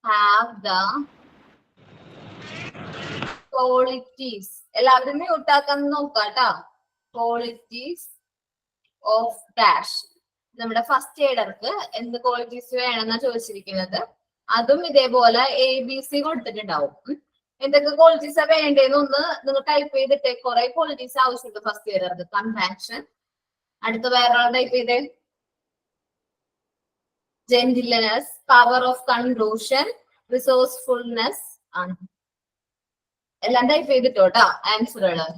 have the qualities. എല്ലാവരും mute ആക്കാൻ നോക്കാട്ടോ. Qualities of dash. നമ്മുടെ first എയ്ഡർക്ക് എന്ത് ക്വാളിറ്റീസ് വേണമെന്നാ ചോദിച്ചിരിക്കുന്നത്. അതും ഇതേപോലെ ABC കൊടുത്തിട്ടുണ്ടാവും. എന്തൊക്കെ ക്വാളിറ്റീസാ വേണ്ടതെന്ന് ഒന്ന് നിങ്ങൾ ടൈപ്പ് ചെയ്തിട്ട് കുറെ ക്വാളിറ്റീസ് ആവശ്യമുണ്ട് ഫസ്റ്റ് എയ്ഡർക്ക്. കമ്പാക്ഷൻ, അടുത്ത വേറെ ടൈപ്പ് ചെയ്തേ, gentleness, power of conclusion, resourcefulness ആണ്. എല്ലാം ടൈപ്പ് ചെയ്തിട്ടോട്ടാ ആൻസറുകള്.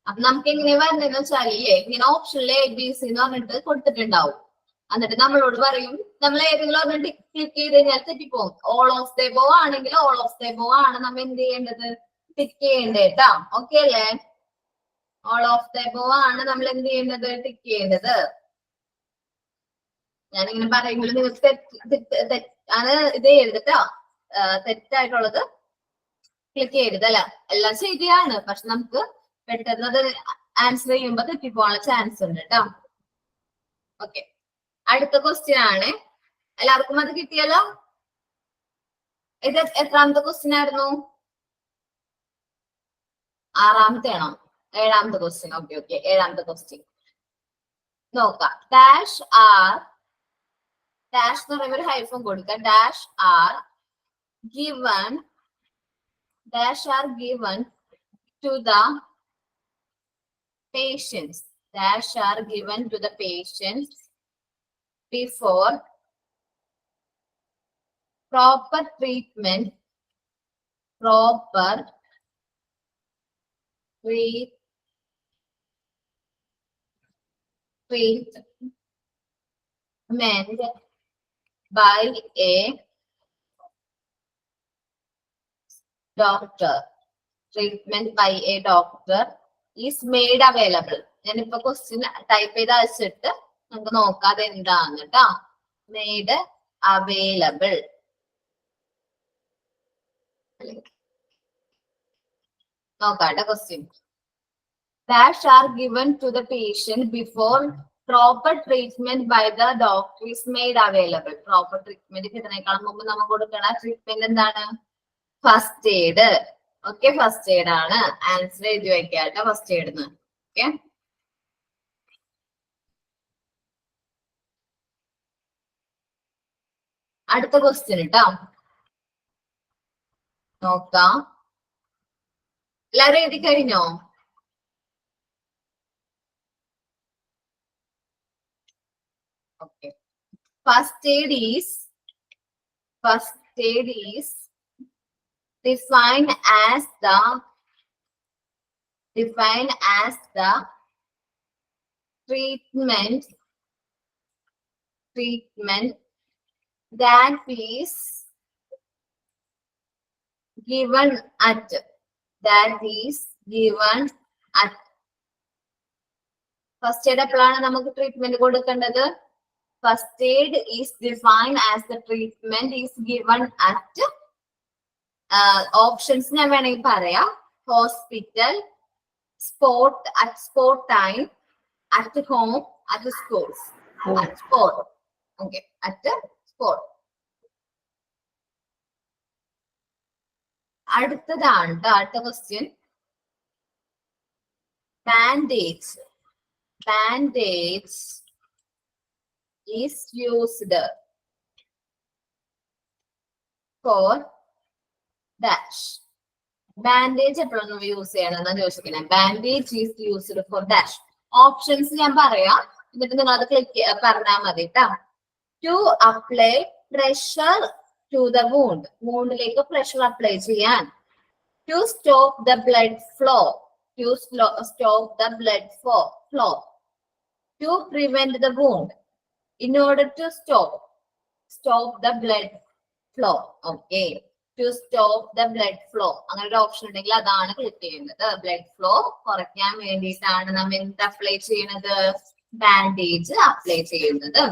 അപ്പൊ നമുക്ക് എങ്ങനെയാ വരുന്നതെന്ന് വെച്ചാൽ ഇങ്ങനെ ഓപ്ഷനിൽ ABC എന്ന് പറഞ്ഞിട്ട് കൊടുത്തിട്ടുണ്ടാവും. എന്നിട്ട് നമ്മളോട് പറയും, നമ്മൾ ഏതെങ്കിലും ഒരെണ്ണം ക്ലിക്ക് ചെയ്ത് കഴിഞ്ഞാൽ തെറ്റിപ്പോകും. ഓൾ ഓഫ് ദ എബോവ് ആണെങ്കിൽ ഓൾ ഓഫ് ദ എബോവ് ആണ് നമ്മൾ എന്ത് ചെയ്യേണ്ടത്, ടിക്ക് ചെയ്യേണ്ടേട്ടാ. ഓക്കെ അല്ലേ? ഓൾ ഓഫ് ദ എബോവ് ആണ് നമ്മൾ എന്ത് ചെയ്യേണ്ടത്, ടിക്ക് ചെയ്യേണ്ടത്. ഞാനിങ്ങനെ പറയുമ്പോൾ നിങ്ങൾക്ക് ആണ് ഇത് ചെയ്തിട്ടാ, തെറ്റായിട്ടുള്ളത് ക്ലിക്ക് ചെയ്യരുത്. അല്ല, എല്ലാം ശരിയാണ്, പക്ഷെ നമുക്ക് പെട്ടെന്ന് അത് ആൻസർ ചെയ്യുമ്പോ തെറ്റിപ്പോകാനുള്ള ചാൻസ് ഉണ്ട് കേട്ടോ. ഓക്കെ, അടുത്ത ക്വസ്റ്റ്യൻ ആണ്. എല്ലാവർക്കും അത് കിട്ടിയല്ലോ? ഇത് എത്രാമത്തെ ക്വസ്റ്റ്യൻ ആയിരുന്നു? 6ാമത്തെ ആണോ? 7ാമത്തെ ക്വസ്റ്റ്യൻ. ഓക്കെ ഓക്കെ, 7ാമത്തെ ക്വസ്റ്റ്യൻ നോക്കാം. ഡാഷ് ആർ, ഡാഷ് എന്ന് പറയുമ്പോൾ ഒരു ഹൈഫൺ കൊടുക്കുക. Dash are given, dash are given to the patients, dash are given to the patients before proper treatment, proper treatment by a doctor, treatment by a doctor is made available. ഞാനിപ്പോ question type ചെയ്ത് അയച്ചിട്ട് നമുക്ക് നോക്കാതെ എന്താന്ന് കേട്ടോ. Made available. നോക്കാട്ടെ question. Dash are given to the patient before proper treatment by the doctor is made available. Proper treatment കിട്ടുന്നതിനേക്കാളും മുമ്പ് നമുക്ക് കൊടുക്കണ ട്രീറ്റ്മെന്റ് എന്താണ്? First aid. Okay, first aid ആണ്. ആൻസർ എഴുതി വെക്കാട്ടോ, ഫസ്റ്റ് എയ്ഡ്. ഓക്കെ, അടുത്ത ക്വസ്റ്റ്യൻ കേട്ടോ, നോക്കാം. എല്ലാവരും എഴുതി കഴിഞ്ഞോ? Okay, first aid is defined as the treatment that is given at first aid എപ്പോഴാണ് നമുക്ക് ട്രീറ്റ്മെന്റ് കൊടുക്കേണ്ടത്? First aid is defined as the treatment is given at, options ഞാൻ വേണമെങ്കിൽ പറയാം. Hospital, sport time, at home, at schools. Sport. Okay, at sport. അടുത്തതാണ് അടുത്ത question. Bandage is used for dash. Bandage എപ്പോഴൊന്നും use ചെയ്യണമെന്നാണ് ചോദിച്ചിരിക്കുന്നത്. Bandage is used for dash. Options ഞാൻ പറയാം, എന്നിട്ട് നിങ്ങൾ അത് ക്ലിക്ക് പറഞ്ഞാൽ മതി കേട്ടോ. To apply pressure to the wound, വൂണ്ടിലേക്ക് പ്രഷർ അപ്ലൈ ചെയ്യാൻ. To stop the blood flow, to prevent the wound, in order to stop the blood flow. Okay, to stop the blood flow, അങ്ങനെ ഒരു option ഉണ്ടെങ്കിൽ അതാണ് click ചെയ്യുന്നത്. Blood flow കുറയ്ക്കാൻ വേണ്ടിയിട്ടാണ് നമ്മൾ എന്ത് അപ്ലൈ ചെയ്യുന്നത്? ബാൻഡേജ് അപ്ലൈ ചെയ്യുന്നത്.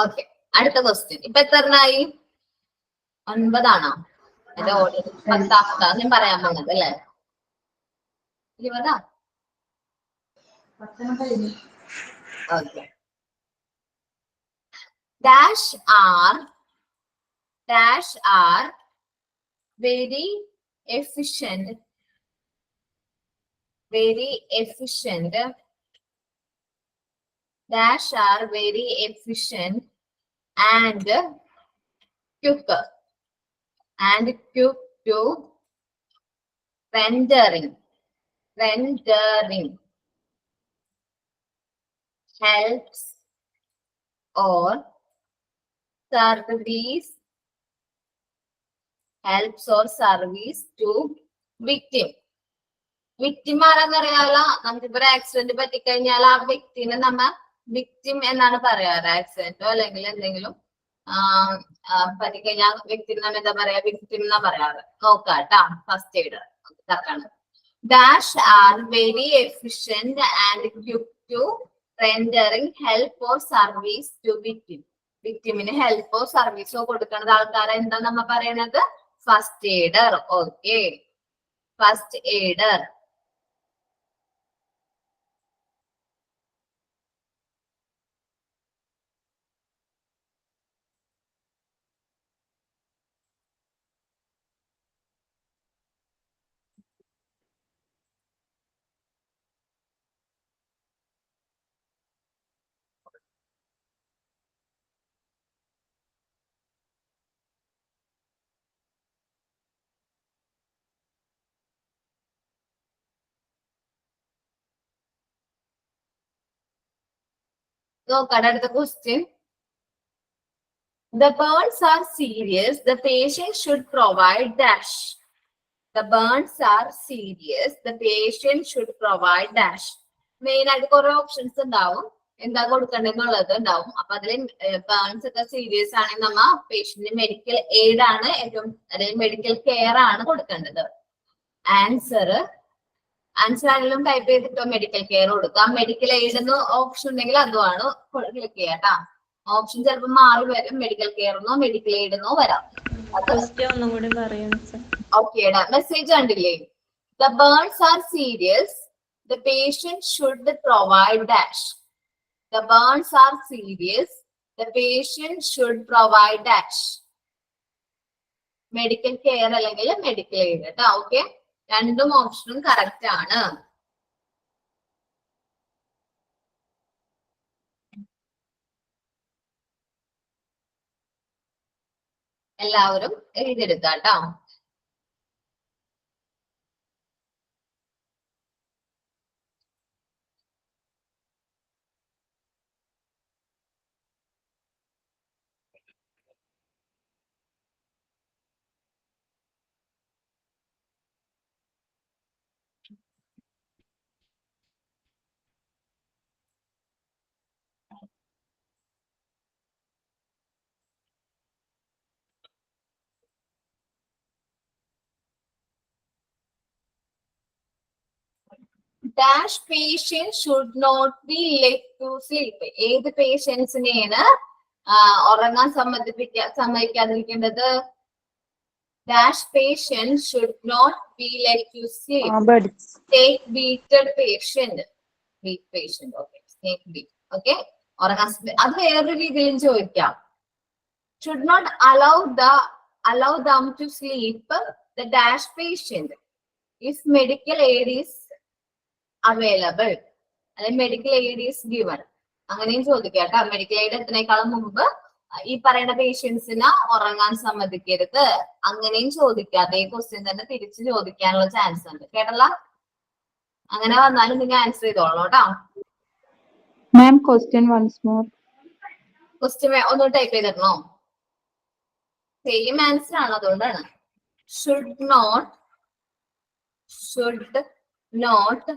ഓക്കെ, അടുത്ത ക്വസ്റ്റ്യൻ. ഇപ്പൊ എത്രണ്ണായി? 9 എന്റെ ഓർഡർ 10 ഞാൻ പറയാൻ പോകുന്നത് അല്ലേ? 20. Okay, dash are very efficient, dash are very efficient and quick to rendering helps or service to victim. Victim ആരാന്നറിയാലോ, നമുക്കിപ്പോ ഒരു ആക്സിഡന്റ് പറ്റിക്കഴിഞ്ഞാൽ ആ വ്യക്തിനെ നമ്മ വിക്ടിം എന്നാണ് പറയാറ്. ആക്സിഡന്റോ അല്ലെങ്കിൽ എന്തെങ്കിലും പറ്റിക്കഴിഞ്ഞാൽ വ്യക്തിനെ നമ്മ എന്താ പറയാ, വിക്ടിം എന്നാ പറയാറ്. നോക്കാട്ടാ, ഫസ്റ്റ് എയ്ഡ് ഇതാക്കാണ്. Dash are very efficient and quick to rendering help or service to victim. വിക്ടിമിന് ഹെൽപ്പോ സർവീസോ കൊടുക്കുന്നത് ആൾക്കാരെ എന്താ നമ്മ പറയണത്, first aider. Okay, first aider. നോക്കാം അടുത്ത question. The burns are serious. The patient should provide dash. The burns are serious. The patient should provide dash. Main ആയിട്ട് കുറെ ഓപ്ഷൻസ് ഉണ്ടാവും, എന്താ കൊടുക്കണ്ടെന്നുള്ളത് ഉണ്ടാവും. അപ്പൊ അതിൽ ബേൺസ് ഒക്കെ സീരിയസ് ആണെങ്കിൽ നമ്മ പേഷ്യന്റിന് മെഡിക്കൽ എയ്ഡ് ആണ് ഏറ്റവും, അല്ലെങ്കിൽ മെഡിക്കൽ കെയർ ആണ് കൊടുക്കേണ്ടത്. ആൻസർ ആണെങ്കിലും ടൈപ്പ് ചെയ്തിട്ടോ മെഡിക്കൽ കെയർ കൊടുക്കാം. മെഡിക്കൽ എയ്ഡ് എന്ന് ഓപ്ഷൻ ഉണ്ടെങ്കിൽ അതുമാണ് ക്ലിക്ക് ചെയ്യാട്ടാ. ഓപ്ഷൻ ചിലപ്പോൾ മാറി വരും, മെഡിക്കൽ കെയർ എന്നോ മെഡിക്കൽ എയ്ഡ് എന്നോ വരാം. ഓക്കേടാ, മെസ്സേജ് കണ്ടില്ലേ? The burns are serious. The patient should provide dash. The burns are serious. The patient should provide dash. Medical care അല്ലെങ്കിൽ മെഡിക്കൽ എയ്ഡ് കേട്ടോ. ഓക്കെ, രണ്ടും ഓപ്ഷനും കറക്റ്റ് ആണ്. എല്ലാവരും എഴുതിയെടുക്കാട്ടോ. Dash patient should not be let to sleep. ഏത് പേഷ്യൻസിനെയാണ് ഉറങ്ങാൻ സമ്മതിക്കാതിരിക്കേണ്ടത്? Dash patient should not be let to sleep. Take beated patient. Weak patient. Okay, take beat. Okay, ഉറങ്ങാൻ അത് വേറൊരു രീതിയിലും ചോദിക്കാം. Should not allow them to sleep the dash patient if medical aid is available, അല്ലെങ്കിൽ medical aid is given. അങ്ങനെയും ചോദിക്കാം. Medical aid എത്തുന്നേക്കാളും മുമ്പ് ഈ പറയുന്ന പേഷ്യൻസിനെ ഉറങ്ങാൻ സമ്മതിക്കരുത്, അങ്ങനെയും ചോദിക്കാം. അതേ ക്വസ്റ്റ്യൻ തന്നെ തിരിച്ചു ചോദിക്കാനുള്ള ചാൻസ് ഉണ്ട്. കേട്ടല്ല? അങ്ങനെ വന്നാലും നിങ്ങൾ ആൻസർ ചെയ്തോളൂ കേട്ടോ. Ma'am, question once more. Question ഒന്ന് ടൈപ്പ് ചെയ്തിടണോ? സെയിം ആൻസർ ആണ്, അതുകൊണ്ടാണ്. Should not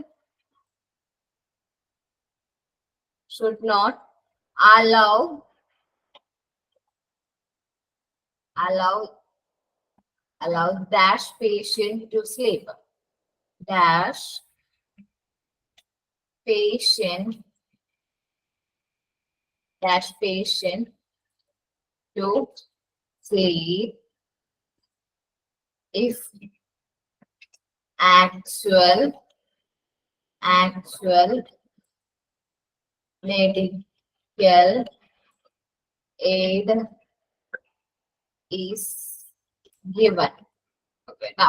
allow dash patient to sleep. Dash patient to sleep if actual medical aid is given. കൊടുക്കുക കേട്ടോ.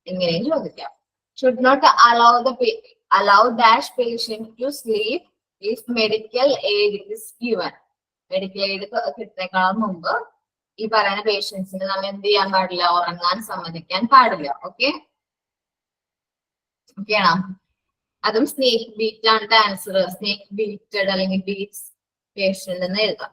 ഇങ്ങനെയും ചോദിക്കാം. should not allow dash patient to sleep if medical aid is given. Medical aid കിട്ടുന്നേക്കാളും മുമ്പ് ഈ പറയുന്ന പേഷ്യൻസിന് നമ്മൾ എന്ത് ചെയ്യാൻ പാടില്ല, ഉറങ്ങാൻ സമ്മതിക്കാൻ പാടില്ല. ഓക്കെ ആണോ? അതും സ്നേക്ക് ബീറ്റ് ആണ് ആൻസർ. സ്നേക്ക് ബീറ്റഡ് അല്ലെങ്കിൽ ബീറ്റ്സ് പേഷ്യന്റ് എന്ന് എഴുതാം.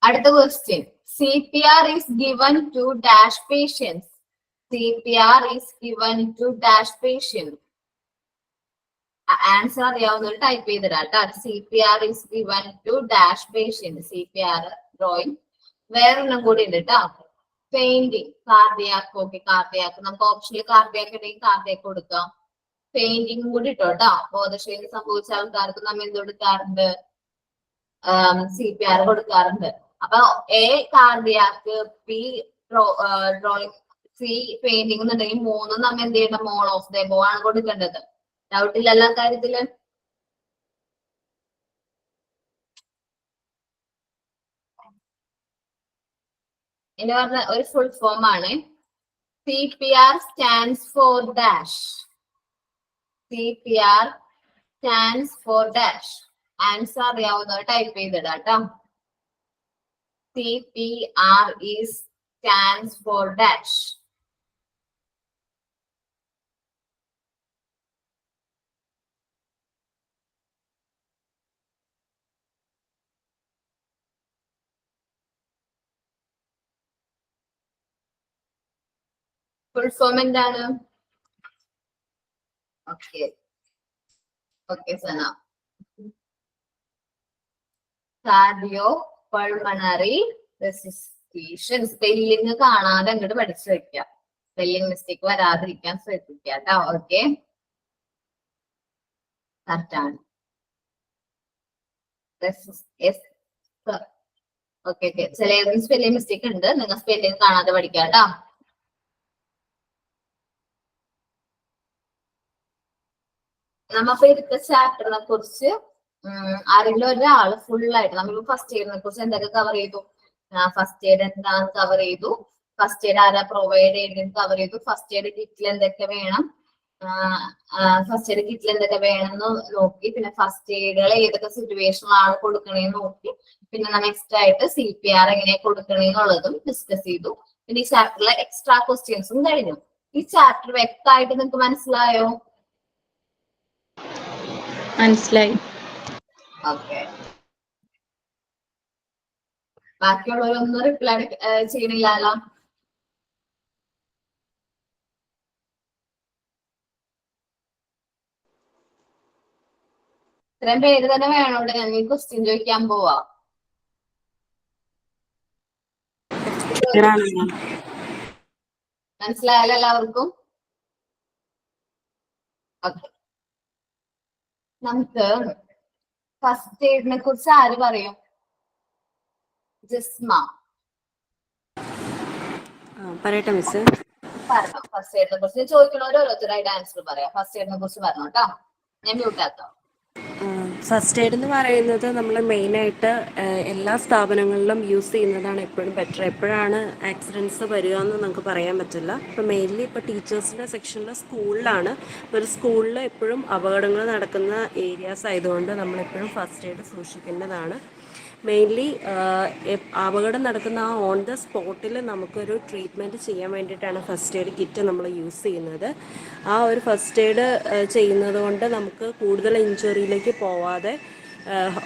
അടുത്ത question, CPR is given to dash patients. CPR is given to dash patient. Answer അറിയാവുന്നവർ ടൈപ്പ് ചെയ്തിടാട്ടോ. CPR is given to dash patient. CPR drawing. വേറൊന്നും കൂടി ഉണ്ട് കേട്ടോ. Painting, cardiac. ഓക്കെ, കാർഡിയാക്ക് നമുക്ക് ഓപ്ഷനിൽ കാർഡിയാക്ക് ഉണ്ടെങ്കിൽ കാർഡിയാക്ക് കൊടുക്കാം. പെയിന്റിങ് കൂടി ഇട്ടോട്ടോ. ബോധശൂന്യം സംഭവിച്ച ആൾക്കാർക്ക് നമ്മൾ എന്ത് കൊടുക്കാറുണ്ട്? CPR കൊടുക്കാറുണ്ട്. അപ്പൊ A cardiac, B drawing, C painting എന്നുണ്ടെങ്കിൽ മൂന്നും നമ്മൾ എന്ത് ചെയ്യണം? മോൾ ഓഫ് ദ എബോവ് ആണ് കൊടുക്കേണ്ടത്. ഡൗട്ട് ഇല്ലല്ലോ കാര്യത്തില്? ഇനി പറഞ്ഞ ഒരു ഫുൾ ഫോം ആണ്. CPR stands for dash. CPR stands for dash. Answer അറിയാവുന്നവർ ടൈപ്പ് ചെയ്തിടാട്ടോ. CPR stands for dash. Full form എന്താണ്? Okay Sana. Cardio pulmonary resuscitation. Spelling കാണാതെ അങ്ങോട്ട് പഠിച്ചു വെക്കാം. സ്പെല്ലിംഗ് മിസ്റ്റേക്ക് വരാതിരിക്കാൻ ശ്രദ്ധിക്കുക കേട്ടോ. ഓക്കെ, കറക്റ്റാണ്. ഓക്കെ ചില സ്പെല്ലിംഗ് മിസ്റ്റേക്ക് ഉണ്ട്. നിങ്ങൾ സ്പെല്ലിംഗ് കാണാതെ പഠിക്കാം കേട്ടോ. നമ്മപ്പോ എടുത്ത ചാപ്റ്ററിനെ കുറിച്ച് ആരെങ്കിലും ഒരാള് ഫുൾ ആയിട്ട് നമ്മൾ ഫസ്റ്റ് എയ്ഡിനെ കുറിച്ച് എന്തൊക്കെ കവർ ചെയ്തു? ഫസ്റ്റ് എയ്ഡ് എന്താന്ന് കവർ ചെയ്തു. ഫസ്റ്റ് എയ്ഡ് ആരാ പ്രൊവൈഡ് ചെയ്തെന്ന് കവർ ചെയ്തു. ഫസ്റ്റ് എയ്ഡ് കിറ്റിൽ എന്തൊക്കെ വേണം, ഫസ്റ്റ് എയ്ഡ് കിറ്റിൽ എന്തൊക്കെ വേണമെന്ന് നോക്കി. പിന്നെ ഫസ്റ്റ് എയ്ഡുകൾ ഏതൊക്കെ സിറ്റുവേഷനിലാണ് കൊടുക്കണേന്ന് നോക്കി. പിന്നെ നമ്മൾ എക്സ്ട്രാ ആയിട്ട് CPR എങ്ങനെ കൊടുക്കണേന്നുള്ളതും ഡിസ്കസ് ചെയ്തു. പിന്നെ ഈ ചാപ്റ്ററിലെ എക്സ്ട്രാ ക്വസ്റ്റ്യൻസും കഴിഞ്ഞു. ഈ ചാപ്റ്റർ വ്യക്തമായിട്ട് നിങ്ങൾക്ക് മനസ്സിലായോ? മനസ്സിലായി. ഓക്കെ, ബാക്കിയുള്ളവരൊന്നും റിപ്ലൈ ചെയ്യണില്ലല്ലോ. ഇത്രയും പേര് തന്നെ വേണോണ്ട് ഞാൻ ഈ ക്വസ്റ്റ്യൻ ചോദിക്കാൻ പോവാ. മനസ്സിലായല്ലോ എല്ലാവർക്കും? ഓക്കെ, നമുക്ക് ഫസ്റ്റ് എയ്ഡിനെ കുറിച്ച് ആര് പറയും? ജിസ്മ പറയട്ടെ മിസ്. പറഞ്ഞോ. ഫസ്റ്റ് എയ്ഡിനെ കുറിച്ച് ചോദിക്കണവർ ഓരോരുത്തരായിട്ട് ആൻസർ പറയാം. ഫസ്റ്റ് എയ്ഡിനെ കുറിച്ച് പറഞ്ഞോ കേട്ടോ. ഞാൻ മ്യൂട്ടാക്കാം. ഫസ്റ്റ് എയ്ഡ് എന്ന് പറയുന്നത് നമ്മൾ മെയിനായിട്ട് എല്ലാ സ്ഥാപനങ്ങളിലും യൂസ് ചെയ്യുന്നതാണ് എപ്പോഴും ബെറ്റർ. എപ്പോഴാണ് ആക്സിഡൻറ്റ്സ് വരിക എന്ന് നമുക്ക് പറയാൻ പറ്റില്ല. ഇപ്പോൾ മെയിൻലി ഇപ്പോൾ ടീച്ചേഴ്സിൻ്റെ സെക്ഷനിൽ സ്കൂളിലാണ്. ഒരു സ്കൂളിൽ എപ്പോഴും അപകടങ്ങൾ നടക്കുന്ന ഏരിയാസ് ആയതുകൊണ്ട് നമ്മളെപ്പോഴും ഫസ്റ്റ് എയ്ഡ് സൂക്ഷിക്കേണ്ടതാണ്. മെയിൻലി അപകടം നടക്കുന്ന ആ ഓൺ ദ സ്പോട്ടിൽ നമുക്കൊരു ട്രീറ്റ്മെൻറ്റ് ചെയ്യാൻ വേണ്ടിയിട്ടാണ് ഫസ്റ്റ് എയ്ഡ് കിറ്റ് നമ്മൾ യൂസ് ചെയ്യുന്നത്. ആ ഒരു ഫസ്റ്റ് എയ്ഡ് ചെയ്യുന്നത് കൊണ്ട് നമുക്ക് കൂടുതൽ ഇഞ്ചുറിയിലേക്ക് പോവാതെ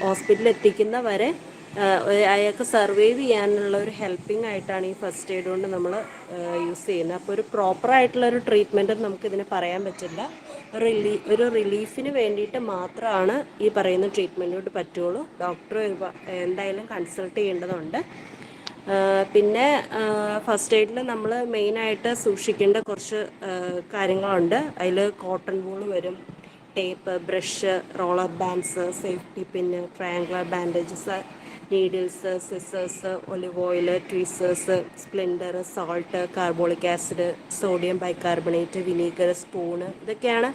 ഹോസ്പിറ്റലിൽ എത്തിക്കുന്ന വരെ അയാൾക്ക് സർവൈവ് ചെയ്യാനുള്ള ഒരു ഹെൽപ്പിംഗ് ആയിട്ടാണ് ഈ ഫസ്റ്റ് എയ്ഡ് കൊണ്ട് നമ്മൾ യൂസ് ചെയ്യുന്നത്. അപ്പോൾ ഒരു പ്രോപ്പറായിട്ടുള്ളൊരു ട്രീറ്റ്മെൻറ്റ് നമുക്കിതിന് പറയാൻ പറ്റില്ല. ഒരു റിലീഫിന് വേണ്ടിയിട്ട് മാത്രമാണ് ഈ പറയുന്ന ട്രീറ്റ്മെൻറ്റോട്ട് പറ്റുള്ളൂ. ഡോക്ടറെ എന്തായാലും കൺസൾട്ട് ചെയ്യേണ്ടതുണ്ട്. പിന്നെ ഫസ്റ്റ് എയ്ഡിൽ നമ്മൾ മെയിനായിട്ട് സൂക്ഷിക്കേണ്ട കുറച്ച് കാര്യങ്ങളുണ്ട്. അതിൽ കോട്ടൺ ബോൾ വരും, tape, brush, roller bands, safety pin, triangular bandages, needles, scissors, olive oil, tweezers, splinter, salt, carbolic acid, sodium bicarbonate, vinegar, spoon, ഇതൊക്കെയാണ്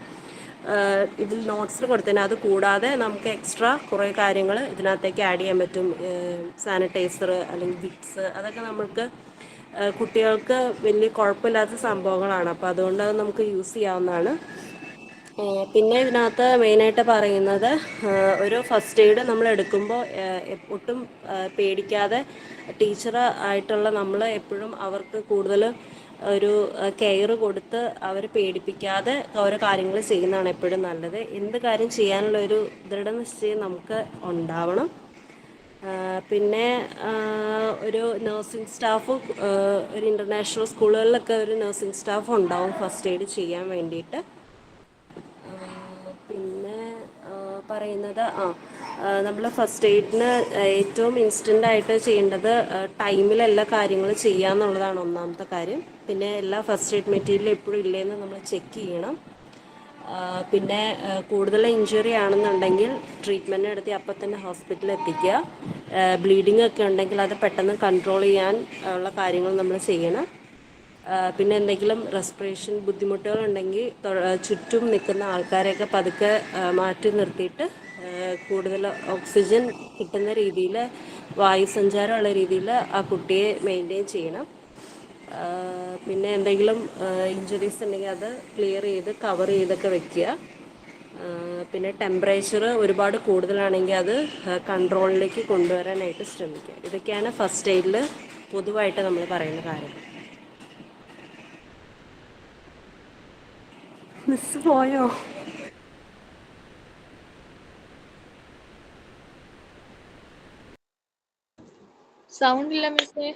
ഇതിൽ നോട്ട്സിൽ കൊടുത്തതിന്. അത് കൂടാതെ നമുക്ക് എക്സ്ട്രാ കുറേ കാര്യങ്ങൾ ഇതിനകത്തേക്ക് ആഡ് ചെയ്യാൻ പറ്റും. സാനിറ്റൈസർ അല്ലെങ്കിൽ വിക്സ്, അതൊക്കെ നമുക്ക് കുട്ടികൾക്ക് വലിയ കുഴപ്പമില്ലാത്ത സംഭവങ്ങളാണ്. അപ്പോൾ അതുകൊണ്ട് അത് നമുക്ക് യൂസ് ചെയ്യാവുന്നതാണ്. പിന്നെ ഇതിനകത്ത് മെയിനായിട്ട് പറയുന്നത് ഒരു ഫസ്റ്റ് എയ്ഡ് നമ്മൾ എടുക്കുമ്പോൾ ഒട്ടും പേടിക്കാതെ ടീച്ചർ ആയിട്ടുള്ള നമ്മൾ എപ്പോഴും അവർക്ക് കൂടുതൽ ഒരു കെയർ കൊടുത്ത് അവരെ പേടിപ്പിക്കാതെ ഓരോ കാര്യങ്ങൾ ചെയ്യുന്നതാണ് എപ്പോഴും നല്ലത്. എന്ത് കാര്യം ചെയ്യാനുള്ള ഒരു ദൃഢനിശ്ചയം നമുക്ക് ഉണ്ടാവണം. പിന്നെ ഒരു നഴ്സിംഗ് സ്റ്റാഫ്, ഒരു ഇൻ്റർനാഷണൽ സ്കൂളുകളിലൊക്കെ ഒരു നഴ്സിംഗ് സ്റ്റാഫ് ഉണ്ടാവും ഫസ്റ്റ് എയ്ഡ് ചെയ്യാൻ വേണ്ടിയിട്ട്. പിന്നെ പറയുന്നത് നമ്മൾ ഫസ്റ്റ് എയ്ഡിന് ഏറ്റവും ഇൻസ്റ്റൻ്റ് ആയിട്ട് ചെയ്യേണ്ടത് ടൈമിൽ എല്ലാ കാര്യങ്ങളും ചെയ്യുക എന്നുള്ളതാണ് ഒന്നാമത്തെ കാര്യം. പിന്നെ എല്ലാ ഫസ്റ്റ് എയ്ഡ് മെറ്റീരിയൽ എപ്പോഴും ഇല്ലേന്ന് നമ്മൾ ചെക്ക് ചെയ്യണം. പിന്നെ കൂടുതൽ ഇഞ്ചുറി ആണെന്നുണ്ടെങ്കിൽ ട്രീറ്റ്മെൻറ്റ് നടത്തി അപ്പം തന്നെ ഹോസ്പിറ്റലിൽ എത്തിക്കുക. ബ്ലീഡിങ് ഒക്കെ ഉണ്ടെങ്കിൽ അത് പെട്ടെന്ന് കൺട്രോൾ ചെയ്യാൻ ഉള്ള കാര്യങ്ങൾ നമ്മൾ ചെയ്യണം. പിന്നെ എന്തെങ്കിലും റെസ്പിറേഷൻ ബുദ്ധിമുട്ടുകളുണ്ടെങ്കിൽ ചുറ്റും നിൽക്കുന്ന ആൾക്കാരെയൊക്കെ പതുക്കെ മാറ്റി നിർത്തിയിട്ട് കൂടുതൽ ഓക്സിജൻ കിട്ടുന്ന രീതിയിൽ, വായുസഞ്ചാരമുള്ള രീതിയിൽ ആ കുട്ടിയെ മെയിൻറ്റെയിൻ ചെയ്യണം. പിന്നെ എന്തെങ്കിലും ഇഞ്ചുറീസ് ഉണ്ടെങ്കിൽ അത് ക്ലിയർ ചെയ്ത് കവർ ചെയ്തൊക്കെ വെക്കുക. പിന്നെ ടെമ്പറേച്ചർ ഒരുപാട് കൂടുതലാണെങ്കിൽ അത് കൺട്രോളിലേക്ക് കൊണ്ടുവരാനായിട്ട് ശ്രമിക്കുക. ഇതൊക്കെയാണ് ഫസ്റ്റ് എയ്ഡിൽ പൊതുവായിട്ട് നമ്മൾ പറയുന്ന കാര്യങ്ങൾ. മിസ് പോയോ? സൗണ്ട് ഇല്ല മിസ്സേ.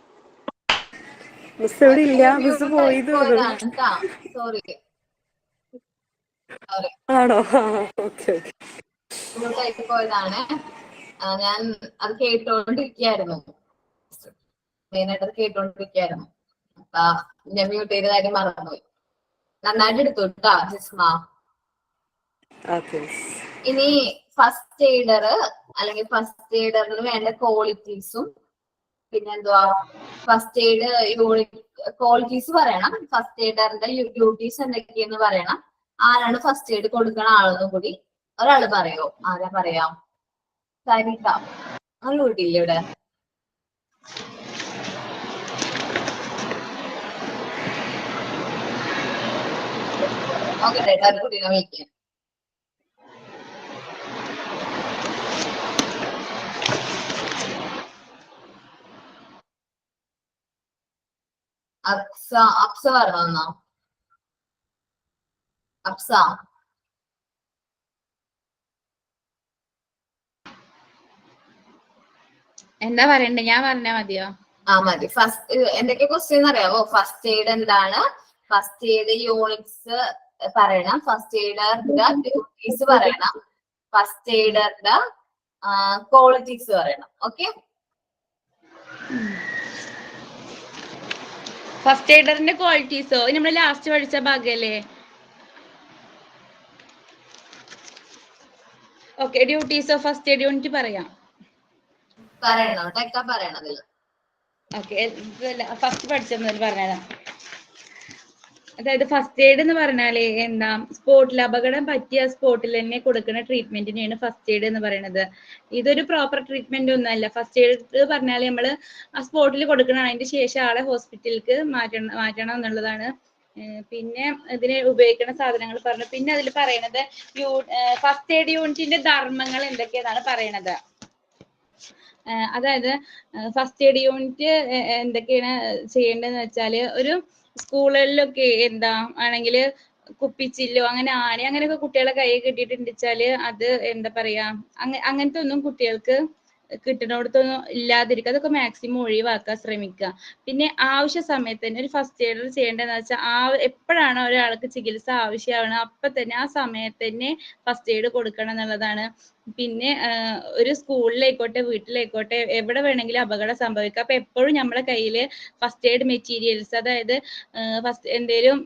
മിസ് ഇവിടെ ഇല്ല, മിസ് പോയി പോയതാണ് ട്ടാ. സോറി ആണോ? Okay okay. ായിട്ട് പോയതാണ്. ഞാൻ അത് കേട്ടോണ്ടിരിക്കായിരുന്നു. മെയിനായിട്ട് അത് കേട്ടോണ്ടിരിക്കായിരുന്നു. അപ്പൊ ഞാൻ മ്യൂട്ട് ചെയ്ത കാര്യം മറന്നുപോയി. നന്നായിട്ട് എടുത്തു കേട്ടാ ജിസ്മ. ഇനി ഫസ്റ്റ് എയ്ഡർ അല്ലെങ്കിൽ ഫസ്റ്റ് എയ്ഡറിന് വേണ്ട ക്വാളിറ്റീസും പിന്നെന്തുവാ ഫസ്റ്റ് എയ്ഡ് യൂണിറ്റ് ക്വാളിറ്റീസ് പറയണം. ഫസ്റ്റ് എയ്ഡറിന്റെ ഡ്യൂട്ടീസ് എന്തൊക്കെയെന്ന് പറയണം. ആരാണ് ഫസ്റ്റ് എയ്ഡ് കൊടുക്കണ ആളെന്നും കൂടി ഒരാള് പറയോ? ആരാ പറയാം? സരിത ആള് കൂട്ടിയില്ലേ ഇവിടെ? ഓക്കെ, കുട്ടീനെ വിളിക്കാം. അപ്സ പറഞ്ഞോ? അപ്സ എന്താ പറയണ്ടേ? ഞാൻ പറഞ്ഞാ മതിയോ? മതി. ഫസ്റ്റ് എന്തൊക്കെ ക്വസ്റ്റ്യൻ അറിയാവോ? ഫസ്റ്റ് എയ്ഡ് എന്താണ്, ഫസ്റ്റ് എയ്ഡ് യൂണിറ്റ്സ് പറയണം, ഫസ്റ്റ് എയ്ഡറിന്റെ ഡ്യൂട്ടീസ് പറയണം, ഫസ്റ്റ് എയ്ഡറിന്റെ ക്വാളിറ്റീസ് പറയണം. ഓക്കെ, ഫസ്റ്റ് എയ്ഡറിന്റെ ക്വാളിറ്റീസോ നമ്മൾ ലാസ്റ്റ് പഠിച്ച ഭാഗല്ലേ? Okay, duties of first aid unit പറയാം. പറയണം ടെക്ക പറയണതിൽ. ഓക്കെ, ഫസ്റ്റ് പഠിച്ചെന്ന് പറഞ്ഞതാ. അതായത് ഫസ്റ്റ് എയ്ഡ് എന്ന് പറഞ്ഞാല് എന്താ, സ്പോട്ടിൽ അപകടം പറ്റിയ സ്പോട്ടിൽ തന്നെ കൊടുക്കുന്ന ട്രീറ്റ്മെന്റിനെയാണ് ഫസ്റ്റ് എയ്ഡ് എന്ന് പറയുന്നത്. ഇതൊരു പ്രോപ്പർ ട്രീറ്റ്മെന്റ് ഒന്നുമല്ല. ഫസ്റ്റ് എയ്ഡ് പറഞ്ഞാൽ നമ്മൾ ആ സ്പോട്ടിൽ കൊടുക്കണം, അതിന് ശേഷം ആളെ ഹോസ്പിറ്റലിലേക്ക് മാറ്റണം എന്നുള്ളതാണ്. പിന്നെ ഇതിന് ഉപയോഗിക്കുന്ന സാധനങ്ങൾ പറഞ്ഞു. പിന്നെ അതിൽ പറയുന്നത് ഫസ്റ്റ് എയ്ഡ് യൂണിറ്റിന്റെ ധർമ്മങ്ങൾ എന്തൊക്കെയാണെന്നാണ് പറയണത്. അതായത് ഫസ്റ്റ് എയ്ഡ് യൂണിറ്റ് എന്തൊക്കെയാണ് ചെയ്യേണ്ടതെന്ന് വെച്ചാല്, ഒരു സ്കൂളുകളിലൊക്കെ എന്താ ആണെങ്കിൽ കുപ്പിച്ചില്ലോ അങ്ങനെ ആണി അങ്ങനെയൊക്കെ കുട്ടികളെ കൈ കെട്ടിയിട്ടുണ്ടെച്ചാല് അത് എന്താ പറയാ, അങ്ങനത്തെ ഒന്നും കുട്ടികൾക്ക് കിട്ടുന്നിടത്തൊന്നും ഇല്ലാതിരിക്കുക, അതൊക്കെ മാക്സിമം ഒഴിവാക്കാൻ ശ്രമിക്കുക. പിന്നെ ആവശ്യ സമയത്ത് തന്നെ ഒരു ഫസ്റ്റ് എയ്ഡർ ചെയ്യേണ്ടതെന്ന് വെച്ചാൽ എപ്പോഴാണോ ഒരാൾക്ക് ചികിത്സ ആവശ്യമാണ് അപ്പൊ തന്നെ ആ സമയത്ത് തന്നെ ഫസ്റ്റ് എയ്ഡ് കൊടുക്കണം എന്നുള്ളതാണ്. പിന്നെ ഒരു സ്കൂളിലായിക്കോട്ടെ വീട്ടിലായിക്കോട്ടെ എവിടെ വേണമെങ്കിലും അപകടം സംഭവിക്കാം. അപ്പൊ എപ്പോഴും നമ്മുടെ കയ്യിൽ ഫസ്റ്റ് എയ്ഡ് മെറ്റീരിയൽസ്, അതായത് ഫസ്റ്റ് എന്തേലും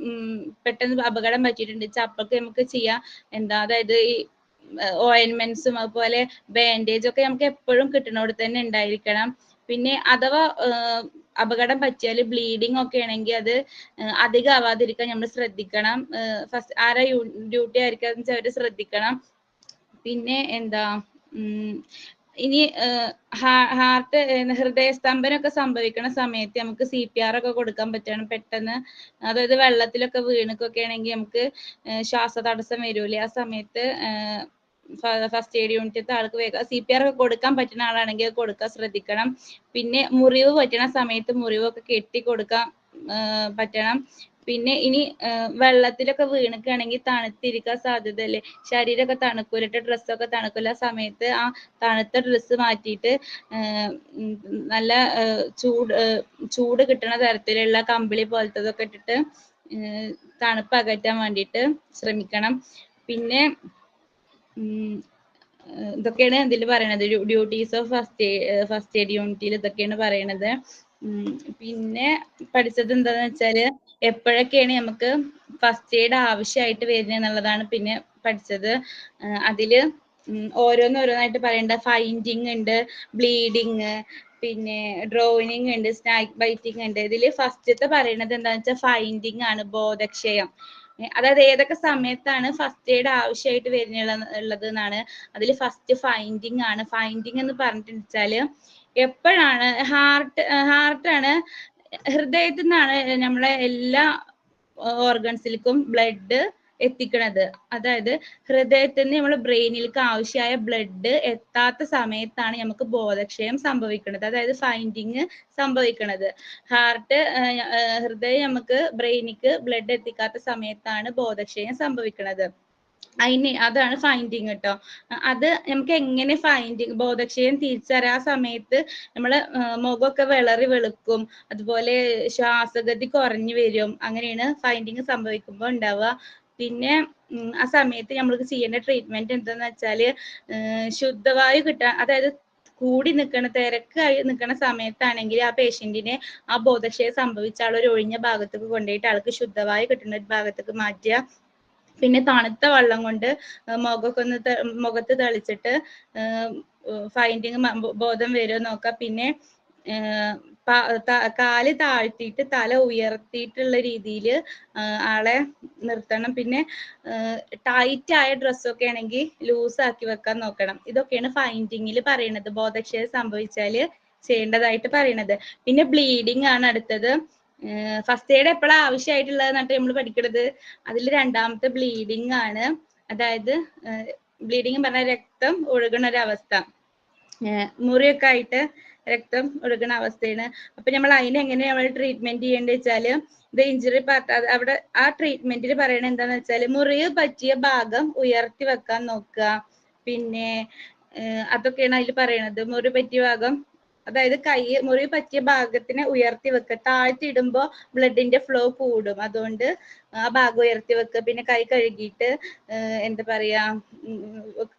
പെട്ടെന്ന് അപകടം പറ്റിയിട്ടുണ്ട് അപ്പൊക്കെ നമുക്ക് ചെയ്യാം അതായത് ഈ ഓയിൻമെന്റ്സും അതുപോലെ ബാൻഡേജ് ഒക്കെ നമുക്ക് എപ്പോഴും കിട്ടുന്നവിടെ തന്നെ ഉണ്ടായിരിക്കണം. പിന്നെ അഥവാ അപകടം പറ്റിയാൽ ബ്ലീഡിങ് ഒക്കെ ആണെങ്കിൽ അത് അധികം ആവാതിരിക്കാൻ നമ്മൾ ശ്രദ്ധിക്കണം. ഫസ്റ്റ് ആരാ ഡ്യൂട്ടി ആയിരിക്കും അവര് ശ്രദ്ധിക്കണം. പിന്നെ ഇനി ഹാർട്ട് ഹൃദയസ്തംഭനമൊക്കെ സംഭവിക്കുന്ന സമയത്ത് നമുക്ക് CPR ഒക്കെ കൊടുക്കാൻ പറ്റണം പെട്ടെന്ന്. അതായത് വെള്ളത്തിലൊക്കെ വീണൊക്കെ ആണെങ്കിൽ നമുക്ക് ശ്വാസതടസ്സം വരൂലേ, ആ സമയത്ത് ഫസ്റ്റ് എയ്ഡ് യൂണിറ്റത്തെ ആൾക്ക് വേഗം CPR ഒക്കെ കൊടുക്കാൻ പറ്റുന്ന ആളാണെങ്കിൽ അത് കൊടുക്കാൻ ശ്രദ്ധിക്കണം. പിന്നെ മുറിവ് പറ്റുന്ന സമയത്ത് മുറിവൊക്കെ കെട്ടി കൊടുക്കാൻ പറ്റണം. പിന്നെ ഇനി വെള്ളത്തിലൊക്കെ വീണിക്കുകയാണെങ്കിൽ തണുത്തിരിക്കാൻ സാധ്യതയല്ലേ, ശരീരമൊക്കെ തണുക്കൂല, ഡ്രസ്സൊക്കെ തണുക്കില്ല. ആ സമയത്ത് ആ തണുത്ത ഡ്രസ്സ് മാറ്റിയിട്ട് നല്ല ചൂട് കിട്ടുന്ന തരത്തിലുള്ള കമ്പിളി പോലത്തതൊക്കെ ഇട്ടിട്ട് തണുപ്പ് അകറ്റാൻ വേണ്ടിയിട്ട് ശ്രമിക്കണം. പിന്നെ ഇതൊക്കെയാണ് ഇതിൽ പറയണത്, ഡ്യൂട്ടീസ് ഓഫ് ഫസ്റ്റ് എയ്ഡ് യൂണിറ്റിൽ ഇതൊക്കെയാണ് പറയണത്. പിന്നെ പഠിച്ചത് എന്താന്ന് വെച്ചാല് എപ്പോഴൊക്കെയാണ് നമുക്ക് ഫസ്റ്റ് എയ്ഡ് ആവശ്യമായിട്ട് വരുന്നത് എന്നുള്ളതാണ് പിന്നെ പഠിച്ചത്. അതില് ഓരോന്നായിട്ട് പറയേണ്ട ഫൈൻഡിങ് ഉണ്ട്, ബ്ലീഡിങ്, പിന്നെ ഡ്രോയിനിങ് ഉണ്ട്, സ്നാക്ക് ബൈറ്റിംഗ് ഉണ്ട്. ഇതിൽ ഫസ്റ്റത്തെ പറയുന്നത് എന്താണെന്ന് വെച്ചാൽ ഫൈൻഡിങ് ആണ്, ബോധക്ഷയം. അതായത് ഏതൊക്കെ സമയത്താണ് ഫസ്റ്റ് എയ്ഡ് ആവശ്യമായിട്ട് വരുന്നുള്ളത് എന്നാണ്. അതിൽ ഫസ്റ്റ് ഫൈൻഡിങ് ആണ്. ഫൈൻഡിങ് എന്ന് പറഞ്ഞിട്ടുണ്ടെച്ചാല് എപ്പോഴാണ് ഹാർട്ടാണ്, ഹൃദയത്തിൽ നിന്നാണ് നമ്മളെ എല്ലാ ഓർഗൻസിലേക്കും ബ്ലഡ് എത്തിക്കണത്. അതായത് ഹൃദയത്തിൽ നിന്ന് നമ്മുടെ ബ്രെയിനിലേക്ക് ആവശ്യമായ ബ്ലഡ് എത്താത്ത സമയത്താണ് നമുക്ക് ബോധക്ഷയം സംഭവിക്കുന്നത്, അതായത് ഫൈൻഡിങ് സംഭവിക്കുന്നത്. ഹൃദയം നമുക്ക് ബ്രെയിനിക്ക് ബ്ലഡ് എത്തിക്കാത്ത സമയത്താണ് ബോധക്ഷയം സംഭവിക്കുന്നത്. അതാണ് ഫൈൻഡിങ് കേട്ടോ. അത് നമുക്ക് എങ്ങനെ ബോധക്ഷയം തിരിച്ചറിയാം, ആ സമയത്ത് നമ്മള് മുഖമൊക്കെ വിളറി വെളുക്കും, അതുപോലെ ശ്വാസഗതി കുറഞ്ഞു വരും. അങ്ങനെയാണ് ഫൈൻഡിങ് സംഭവിക്കുമ്പോൾ ഉണ്ടാവുക. പിന്നെ ആ സമയത്ത് നമ്മൾക്ക് ചെയ്യേണ്ട ട്രീറ്റ്മെന്റ് എന്താന്ന് വെച്ചാല് ശുദ്ധവായു കിട്ടാൻ, അതായത് കൂടി തിരക്കായി നിൽക്കുന്ന സമയത്താണെങ്കിൽ ആ പേഷ്യന്റിനെ ആ ബോധക്ഷയം സംഭവിച്ച ആൾ ഒരു ഒഴിഞ്ഞ ഭാഗത്തേക്ക് കൊണ്ടുപോയിട്ട് ആൾക്ക് ശുദ്ധവായു കിട്ടുന്ന ഒരു ഭാഗത്തേക്ക് മാറ്റുക. പിന്നെ തണുത്ത വെള്ളം കൊണ്ട് മുഖത്ത് തളിച്ചിട്ട് ഫൈൻഡിങ് ബോധം വരുമോ നോക്കാം. പിന്നെ കാല് താഴ്ത്തിയിട്ട് തല ഉയർത്തിയിട്ടുള്ള രീതിയിൽ ആളെ നിർത്തണം. പിന്നെ ടൈറ്റ് ആയ ഡ്രസ്സൊക്കെ ആണെങ്കിൽ ലൂസ് ആക്കി വെക്കാൻ നോക്കണം. ഇതൊക്കെയാണ് ഫൈൻഡിങ്ങിൽ പറയുന്നത്, ബോധക്ഷയം സംഭവിച്ചാല് ചെയ്യേണ്ടതായിട്ട് പറയുന്നത്. പിന്നെ ബ്ലീഡിങ് ആണ് അടുത്തത്. ഫസ്റ്റ് എയ്ഡ് എപ്പോഴാണ് ആവശ്യമായിട്ടുള്ളത് എന്നിട്ട് നമ്മൾ പഠിക്കുന്നത്, അതിൽ രണ്ടാമത്തെ ബ്ലീഡിങ് ആണ്. അതായത് ബ്ലീഡിങ് പറഞ്ഞാൽ രക്തം ഒഴുകുന്ന ഒരവസ്ഥ, മുറിയൊക്കെ ആയിട്ട് രക്തം ഒഴുകുന്ന അവസ്ഥയാണ്. അപ്പൊ നമ്മൾ അതിനെങ്ങനെയാണ് നമ്മൾ ട്രീറ്റ്മെന്റ് ചെയ്യേണ്ടത് വെച്ചാല് ഇത് ഇഞ്ചുറി പാർട്ട്, അവിടെ ആ ട്രീറ്റ്മെന്റിൽ പറയണത് എന്താന്ന് വെച്ചാൽ മുറിവ് പറ്റിയ ഭാഗം ഉയർത്തി വെക്കാൻ നോക്കുക. പിന്നെ അതൊക്കെയാണ് അതിൽ പറയണത്. മുറിവ് പറ്റിയ ഭാഗം, അതായത് മുറിവ് പറ്റിയ ഭാഗത്തിനെ ഉയർത്തി വെക്കുക. താഴ്ത്തി ഇടുമ്പോൾ ബ്ലഡിന്റെ ഫ്ലോ കൂടും, അതുകൊണ്ട് ആ ഭാഗം ഉയർത്തി വെക്കുക. പിന്നെ കൈ കഴുകിയിട്ട് എന്താ പറയാ,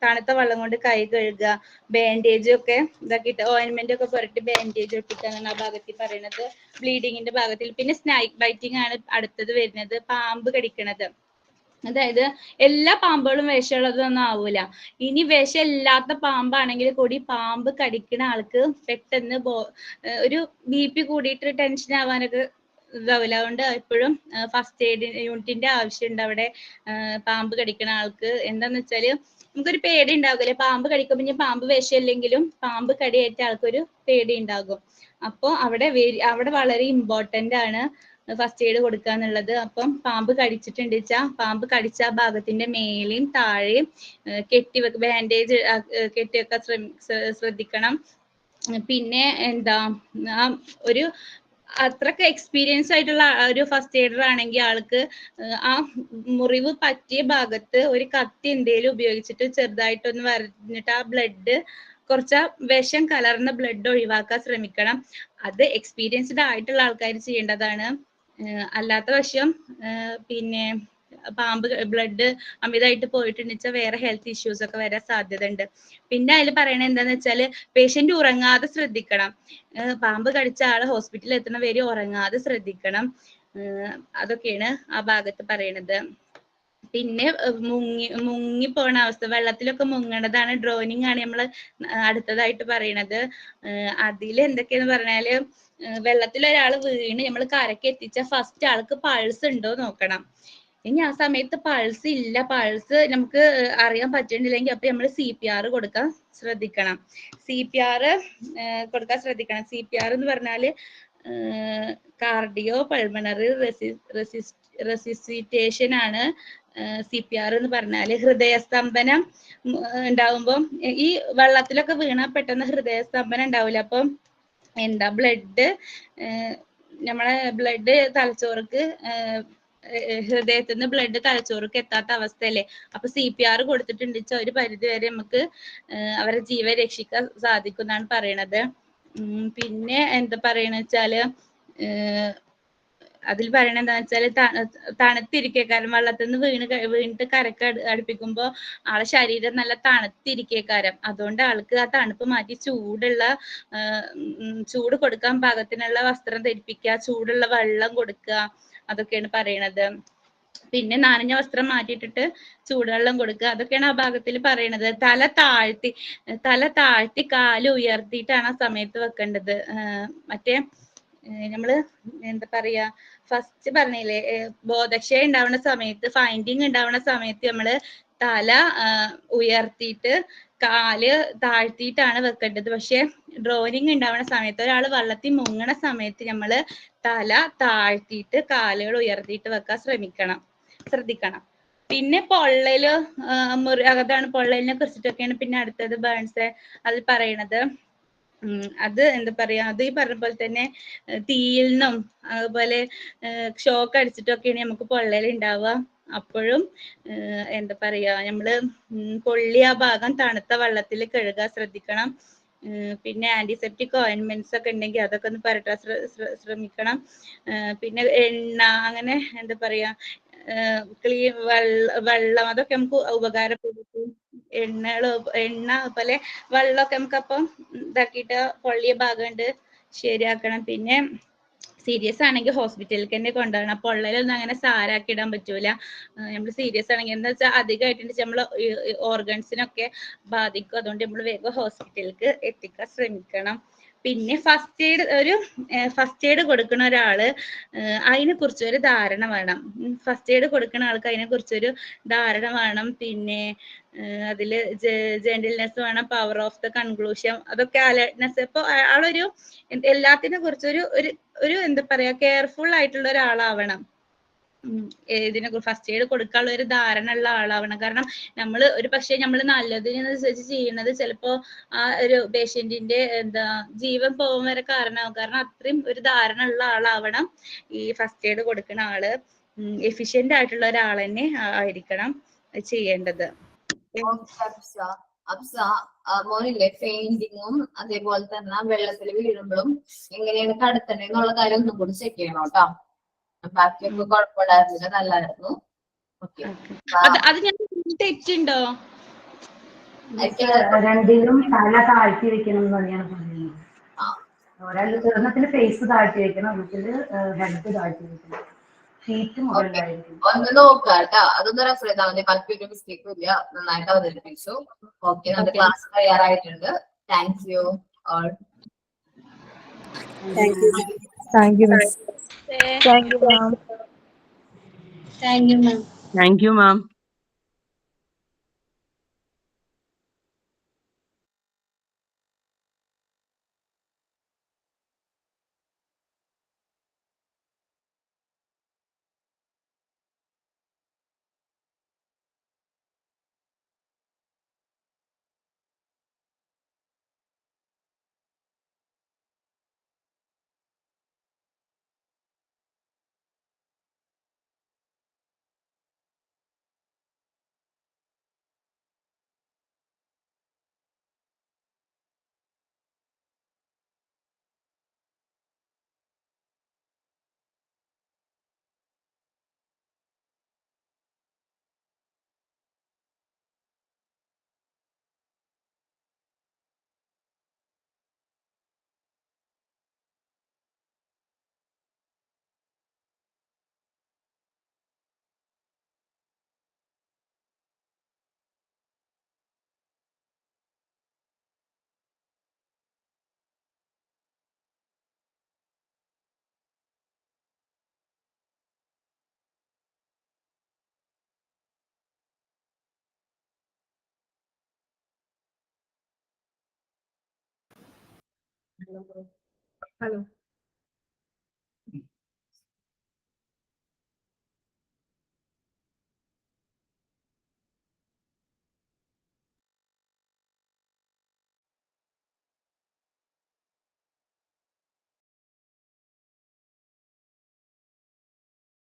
തണുത്ത വെള്ളം കൊണ്ട് കൈ കഴുകുക. ബാൻഡേജ് ഒക്കെ ഇതാക്കിയിട്ട് ഓയിൻമെന്റ് ഒക്കെ പുരട്ടി ബാൻഡേജ് ഇട്ടിട്ടാണ് ആ ഭാഗത്തിൽ പറയുന്നത്, ബ്ലീഡിങ്ങിന്റെ ഭാഗത്തിൽ. പിന്നെ സ്നാക്ക് ബൈറ്റിംഗ് ആണ് അടുത്തത് വരുന്നത്, പാമ്പ് കടിക്കണത്. അതായത് എല്ലാ പാമ്പുകളും വിഷമുള്ളതൊന്നും ആവൂല. ഇനി വിഷമില്ലാത്ത പാമ്പാണെങ്കിൽ കൂടി പാമ്പ് കടിക്കുന്ന ആൾക്ക് പെട്ടെന്ന് ഒരു BP കൂടിയിട്ട് ടെൻഷൻ ആവാനൊക്കെ ഇതാവില്ല. അതുകൊണ്ട് എപ്പോഴും ഫസ്റ്റ് എയ്ഡ് യൂണിറ്റിന്റെ ആവശ്യമുണ്ട് അവിടെ. പാമ്പ് കടിക്കുന്ന ആൾക്ക് എന്താന്ന് വെച്ചാല് നമുക്കൊരു പേടി ഉണ്ടാകില്ലേ, പാമ്പ് കടിക്കുമ്പോൾ ഇനി പാമ്പ് വിഷമില്ലെങ്കിലും പാമ്പ് കടിയേറ്റ ആൾക്കൊരു പേടി ഉണ്ടാകും. അപ്പോൾ അവിടെ വളരെ ഇമ്പോർട്ടന്റ് ആണ് ഫസ്റ്റ് എയ്ഡ് കൊടുക്കുക എന്നുള്ളത്. അപ്പം പാമ്പ് കടിച്ചിട്ടുണ്ട് വെച്ചാൽ പാമ്പ് കടിച്ച ഭാഗത്തിന്റെ മേലെയും താഴെയും ബാൻഡേജ് കെട്ടിവെക്കാൻ ശ്രദ്ധിക്കണം. പിന്നെ ഒരു അത്രക്ക് എക്സ്പീരിയൻസ് ആയിട്ടുള്ള ഒരു ഫസ്റ്റ് എയ്ഡർ ആണെങ്കിൽ ആൾക്ക് ആ മുറിവ് പറ്റിയ ഭാഗത്ത് ഒരു കത്തി എന്തേലും ഉപയോഗിച്ചിട്ട് ചെറുതായിട്ടൊന്ന് വരഞ്ഞിട്ട് ആ ബ്ലഡ് കുറച്ച് വിഷം കലർന്ന ബ്ലഡ് ഒഴിവാക്കാൻ ശ്രമിക്കണം. അത് എക്സ്പീരിയൻസ്ഡ് ആയിട്ടുള്ള ആൾക്കാർ ചെയ്യേണ്ടതാണ്. അല്ലാത്ത പക്ഷം പിന്നെ പാമ്പ് ബ്ലഡ് അമിതമായിട്ട് പോയിട്ടുണ്ടെച്ചാൽ വേറെ ഹെൽത്ത് ഇഷ്യൂസ് ഒക്കെ വരാൻ സാധ്യത ഉണ്ട്. പിന്നെ അതിൽ പറയണത് എന്താന്ന് വെച്ചാൽ പേഷ്യന്റ് ഉറങ്ങാതെ ശ്രദ്ധിക്കണം. പാമ്പ് കടിച്ച ആള് ഹോസ്പിറ്റലിൽ എത്തുന്ന വരെ ഉറങ്ങാതെ ശ്രദ്ധിക്കണം. അതൊക്കെയാണ് ആ ഭാഗത്ത് പറയണത്. പിന്നെ മുങ്ങി പോണ അവസ്ഥ, വെള്ളത്തിലൊക്കെ മുങ്ങണതാണ് ഡ്രോണിങ് ആണ് നമ്മൾ അടുത്തതായിട്ട് പറയണത്. അതിൽ എന്തൊക്കെയാന്ന് പറഞ്ഞാല് വെള്ളത്തിൽ ഒരാൾ വീണ് നമ്മൾ കരക്ക് എത്തിച്ച ഫസ്റ്റ് ആൾക്ക് പൾസ് ഉണ്ടോ നോക്കണം. ഇനി ആ സമയത്ത് പൾസ് ഇല്ല, പൾസ് നമുക്ക് അറിയാൻ പറ്റുന്നില്ലെങ്കിൽ അപ്പൊ നമ്മൾ CPR കൊടുക്കാൻ ശ്രദ്ധിക്കണം. CPR കൊടുക്കാൻ ശ്രദ്ധിക്കണം. CPR എന്ന് പറഞ്ഞാല് കാർഡിയോ പൾമണറി റെസിസിറ്റേഷൻ ആണ്. CPR എന്ന് പറഞ്ഞാല് ഹൃദയസ്തംഭനം ഉണ്ടാവുമ്പം ഈ വെള്ളത്തിലൊക്കെ വീണാൽ പെട്ടെന്ന് ഹൃദയസ്തംഭനം ഉണ്ടാവില്ല. അപ്പം എന്താ ബ്ലഡ് നമ്മളെ ബ്ലഡ് തലച്ചോർക്ക് ഹൃദയത്തിൽ നിന്ന് ബ്ലഡ് തലച്ചോർക്ക് എത്താത്ത അവസ്ഥയല്ലേ. അപ്പൊ CPR കൊടുത്തിട്ടുണ്ട് വെച്ചാൽ ഒരു പരിധി വരെ നമുക്ക് അവരെ ജീവൻ രക്ഷിക്കാൻ സാധിക്കും എന്നാണ് പറയണത്. പിന്നെ എന്താ പറയണ വെച്ചാല് അതിൽ പറയണ എന്താന്ന് വെച്ചാല് തണുത്തിരിക്കേക്കാരം വെള്ളത്തിൽ നിന്ന് വീണിട്ട് കരക്ക് അടുപ്പിക്കുമ്പോ ആളെ ശരീരം നല്ല തണുത്തിരിക്കേക്കാരം. അതുകൊണ്ട് ആൾക്ക് ആ തണുപ്പ് മാറ്റി ചൂട് കൊടുക്കാൻ പാകത്തിനുള്ള വസ്ത്രം ധരിപ്പിക്കുക, ചൂടുള്ള വെള്ളം കൊടുക്കുക, അതൊക്കെയാണ് പറയണത്. പിന്നെ നനഞ്ഞ വസ്ത്രം മാറ്റിയിട്ടിട്ട് ചൂടുവെള്ളം കൊടുക്കുക, അതൊക്കെയാണ് ആ ഭാഗത്തിൽ പറയണത്. തല താഴ്ത്തി കാല് ഉയർത്തിയിട്ടാണ് ആ സമയത്ത് വെക്കേണ്ടത്. മറ്റേ നമ്മള് എന്താ പറയാ ഫസ്റ്റ് പറഞ്ഞില്ലേ ബോധക്ഷയം ഉണ്ടാവുന്ന സമയത്ത്, ഫൈൻഡിങ് ഉണ്ടാവുന്ന സമയത്ത് നമ്മള് തല ഉയർത്തിയിട്ട് കാല് താഴ്ത്തിയിട്ടാണ് വെക്കേണ്ടത്. പക്ഷെ ഡ്രോയിങ് ഉണ്ടാവുന്ന സമയത്ത്, ഒരാൾ വെള്ളത്തിൽ മുങ്ങണ സമയത്ത് നമ്മള് തല താഴ്ത്തിയിട്ട് കാലുകൾ ഉയർത്തിയിട്ട് വെക്കാൻ ശ്രദ്ധിക്കണം. പിന്നെ പൊള്ളല് അതാണ് പൊള്ളലിനെ കുറിച്ചിട്ടൊക്കെയാണ് പിന്നെ അടുത്തത് ബേൺസ് അതിൽ പറയണത്. അത് എന്താ പറയാ, അത് ഈ പറഞ്ഞ പോലെ തന്നെ തീയിൽ നിന്നും അതുപോലെ ഷോക്ക് അടിച്ചിട്ടൊക്കെയാണ് നമുക്ക് പൊള്ളൽ ഉണ്ടാവുക. അപ്പോഴും എന്താ പറയാ നമ്മള് പൊള്ളിയ ഭാഗം തണുത്ത വെള്ളത്തിൽ കഴുകാൻ ശ്രദ്ധിക്കണം. പിന്നെ ആന്റിസെപ്റ്റിക് ഓയിൻമെന്റ്സ് ഒക്കെ ഉണ്ടെങ്കിൽ അതൊക്കെ ഒന്ന് പരട്ടാൻ ശ്രമിക്കണം. പിന്നെ എണ്ണ, അങ്ങനെ എന്താ പറയാ വെള്ളം അതൊക്കെ നമുക്ക് ഉപകാരപ്പെടുത്തും. എണ്ണ അതുപോലെ വെള്ളമൊക്കെ നമുക്ക് അപ്പം ഇതാക്കിയിട്ട് പൊള്ളിയ ഭാഗമുണ്ട് ശരിയാക്കണം. പിന്നെ സീരിയസ് ആണെങ്കിൽ ഹോസ്പിറ്റലിലേക്ക് തന്നെ കൊണ്ടുപോകണം. പൊള്ളലൊന്നും അങ്ങനെ സാരാക്കി ഇടാൻ പറ്റൂല. നമ്മൾ സീരിയസ് ആണെങ്കിൽ എന്താ വെച്ചാൽ അധികമായിട്ട് നമ്മൾ ഓർഗൻസിനൊക്കെ ബാധിക്കും. അതുകൊണ്ട് നമ്മൾ വേഗം ഹോസ്പിറ്റലിലേക്ക് എത്തിക്കാൻ ശ്രമിക്കണം. പിന്നെ ഫസ്റ്റ് എയ്ഡ് കൊടുക്കുന്ന ഒരാള് അതിനെ കുറിച്ചൊരു ധാരണ വേണം. ഫസ്റ്റ് എയ്ഡ് കൊടുക്കുന്ന ആൾക്ക് അതിനെ കുറിച്ചൊരു ധാരണ വേണം. പിന്നെ അതില് ജെന്റിൽനെസ് വേണം, പവർ ഓഫ് ദ കൺക്ലൂഷൻ, അതൊക്കെ അലേർട്ട്നെസ്. ഇപ്പൊ ആളൊരു എല്ലാത്തിനെ കുറിച്ചൊരു ഒരു എന്താ പറയാ കെയർഫുൾ ആയിട്ടുള്ള ഒരാളാവണം. ഇതിനെ ഫസ്റ്റ് എയ്ഡ് കൊടുക്കാനുള്ള ഒരു ധാരണ ഉള്ള ആളാവണം. കാരണം നമ്മൾ ഒരു പക്ഷേ നമ്മൾ നല്ലതിനനുസരിച്ച് ചെയ്യുന്നത് ചിലപ്പോ ആ ഒരു പേഷ്യന്റിന്റെ ജീവൻ പോകാൻ വരെ കാരണമാകും. കാരണം അത്രയും ഒരു ധാരണ ഉള്ള ആളാവണം ഈ ഫസ്റ്റ് എയ്ഡ് കൊടുക്കുന്ന ആള്. എഫിഷ്യന്റ് ആയിട്ടുള്ള ഒരാൾ തന്നെ ആയിരിക്കണം ചെയ്യേണ്ടത്. മോനില്ലേ ഫെയിന്റിങ്ങും അതേപോലെ തന്നെ വെള്ളത്തിൽ വീഴുമ്പോഴും എങ്ങനെയാണ് കടത്തണേ എന്നുള്ള കാര്യം ഒന്നും കൂടി ചെക്ക് ചെയ്യണം കേട്ടോ. ബാക്കിയൊക്കെ കുഴപ്പമില്ലായിരുന്നില്ല, നല്ലായിരുന്നു. ഓക്കെ, അത് ഞാൻ തെറ്റുണ്ടോ? രണ്ടിലും തല താഴ്ത്തി വെക്കണം എന്ന് തന്നെയാണ് പറയുന്നത്. ഒരെണ്ണത്തിന് ഫേസ് താഴ്ത്തി വെക്കണം, ഒരെണ്ണത്തില് ഹെഡ് താഴ്ത്തി വെക്കണം, ഷീറ്റ് മുകളിലായിരിക്കും. ഒന്ന് നോക്കുക കേട്ടോ, അതൊന്ന് റെഫർ ചെയ്താൽ മതി. ബാക്കിയൊരു മിസ്റ്റേക്കും ഇല്ല, നന്നായിട്ട് അവതരിപ്പിച്ചു. ഓക്കെ, നമ്മുടെ ക്ലാസ് തയ്യാറായിട്ടുണ്ട്. Thank you all. Thank you, miss. Thank you, ma'am. Thank you, ma'am. Hello.